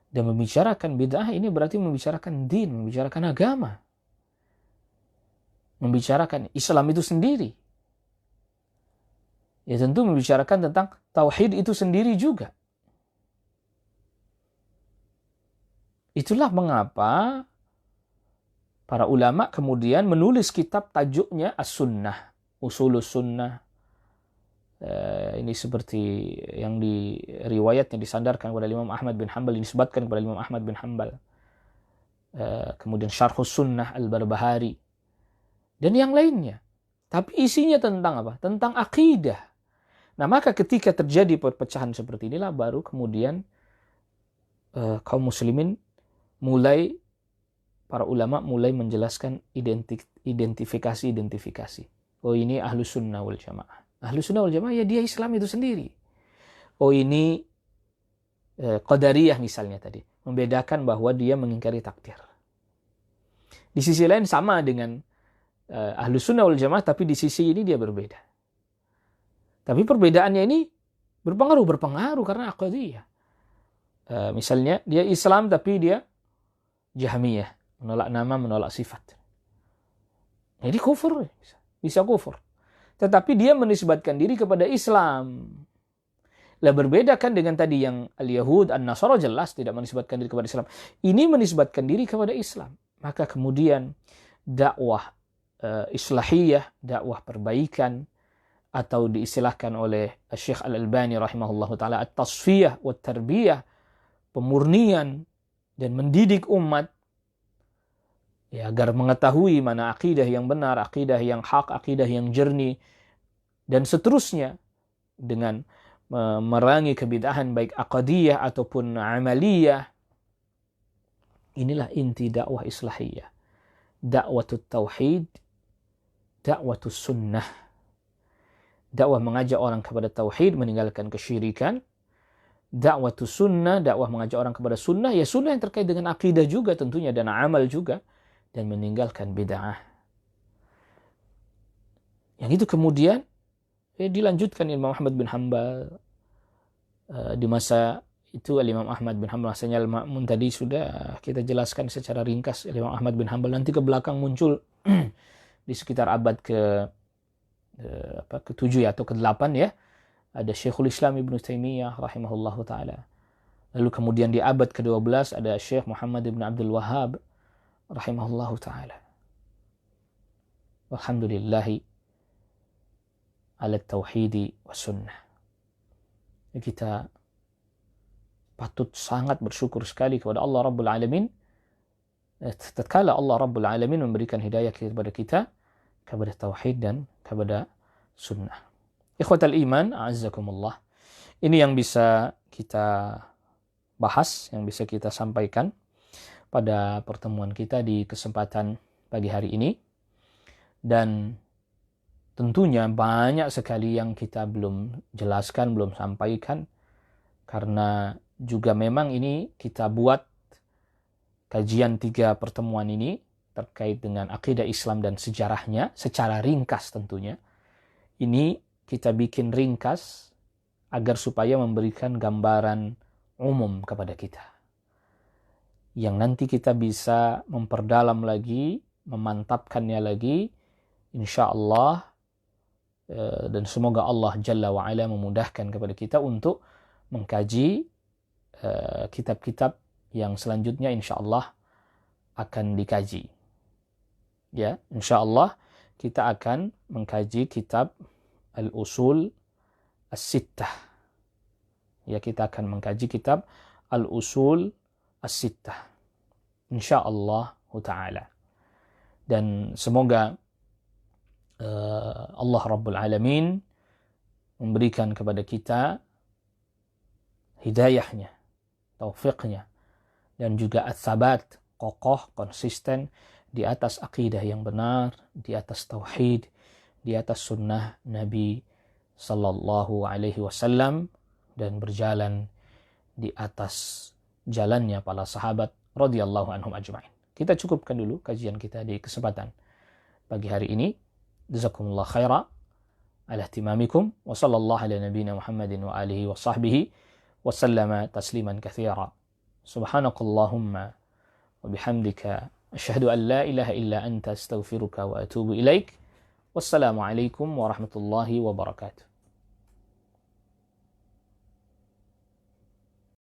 Dan membicarakan bid'ah ini berarti membicarakan din, membicarakan agama. Membicarakan Islam itu sendiri. Ya tentu membicarakan tentang tauhid itu sendiri juga. Itulah mengapa para ulama kemudian menulis kitab tajuknya As-Sunnah, Usulus Sunnah. Ini seperti yang riwayatnya disandarkan kepada Imam Ahmad bin Hanbal, dinisbatkan kepada Imam Ahmad bin Hanbal. Kemudian Syarhus Sunnah Al-Barbahari. Dan yang lainnya. Tapi isinya tentang apa? Tentang akidah. Nah, maka ketika terjadi perpecahan seperti inilah baru kemudian kaum muslimin para ulama mulai menjelaskan identifikasi. Oh, ini Ahlus Sunnah wal Jamaah. Ahlus Sunnah wal Jamaah ya dia Islam itu sendiri. Oh, ini Qadariyah misalnya tadi. Membedakan bahwa dia mengingkari takdir. Di sisi lain sama dengan Ahlus Sunnah wal Jamaah, tapi di sisi ini dia berbeda. Tapi perbedaannya ini berpengaruh karena aqdiyah. Misalnya dia Islam tapi dia Jahmiyah, menolak nama, menolak sifat. Jadi kufur, bisa kufur. Tetapi dia menisbatkan diri kepada Islam. Lah berbeda kan dengan tadi yang al-Yahud, an-Nasara jelas tidak menisbatkan diri kepada Islam. Ini menisbatkan diri kepada Islam. Maka kemudian dakwah islahiyah, dakwah perbaikan, atau diistilahkan oleh Syekh Al-Albani rahimahullahu ta'ala at-tasfiyah wa tarbiyah, pemurnian dan mendidik umat ya, agar mengetahui mana akidah yang benar, akidah yang hak, akidah yang jernih, dan seterusnya dengan memerangi kebid'ahan baik aqdiyah ataupun amaliyah. Inilah inti dakwah islahiyah. Dakwatut tauhid, dakwatus sunnah. Dakwah mengajak orang kepada tauhid, meninggalkan kesyirikan. Dakwatus sunnah, dakwah mengajak orang kepada sunnah, ya sunnah yang terkait dengan akidah juga tentunya, dan amal juga, dan meninggalkan bid'ah. Yang itu kemudian dilanjutkan Imam Ahmad bin Hanbal. Di masa itu Imam Ahmad bin Hanbal, rasanya Al-Ma'mun tadi sudah kita jelaskan secara ringkas. Imam Ahmad bin Hanbal nanti ke belakang muncul di sekitar abad ke-7 atau ke-8 ya. Ada Syekhul Islam Ibn Taimiyah rahimahullahu ta'ala. Lalu kemudian di abad ke-12 ada Syekh Muhammad ibn Abdul Wahhab rahimahullahu ta'ala. Walhamdulillahi ala tauhidi wa sunnah. Kita patut sangat bersyukur sekali kepada Allah Rabbul Alamin. Tatkala Allah Rabbul Alamin memberikan hidayah kepada kita, kepada tauhid dan kepada sunnah. Ikhwatal iman, a'azzakumullah. Ini yang bisa kita bahas, yang bisa kita sampaikan pada pertemuan kita di kesempatan pagi hari ini. Dan tentunya banyak sekali yang kita belum jelaskan, belum sampaikan. Karena juga memang ini kita buat kajian 3 pertemuan ini terkait dengan akidah Islam dan sejarahnya secara ringkas tentunya. Ini kita bikin ringkas agar supaya memberikan gambaran umum kepada kita. Yang nanti kita bisa memperdalam lagi, memantapkannya lagi, insya Allah, dan semoga Allah Jalla wa'ala memudahkan kepada kita untuk mengkaji kitab-kitab yang selanjutnya insya Allah akan dikaji. Ya, insya Allah kita akan mengkaji kitab Al-Usul As-Sittah. Ya, kita akan mengkaji kitab Al-Usul as-sittah. Insyaallah ta'ala. Dan semoga Allah Rabbul Alamin memberikan kepada kita hidayahnya, taufiknya, dan juga ats-tsabat, kokoh, konsisten di atas akidah yang benar, di atas tauhid, di atas sunnah Nabi sallallahu alaihi wasallam, dan berjalan di atas jalannya para sahabat radhiyallahu anhum ajma'in. Kita cukupkan dulu kajian kita di kesempatan pagi hari ini. Jazakumullah khaira ala ihtimamikum wa sallallahu ala nabiyyina Muhammadin wa alihi wa sahbihi wa sallama tasliman katsira. Subhanakallahumma wa bihamdika asyhadu an la ilaha illa anta astaghfiruka wa atubu ilaik. Wassalamu alaikum warahmatullahi wabarakatuh.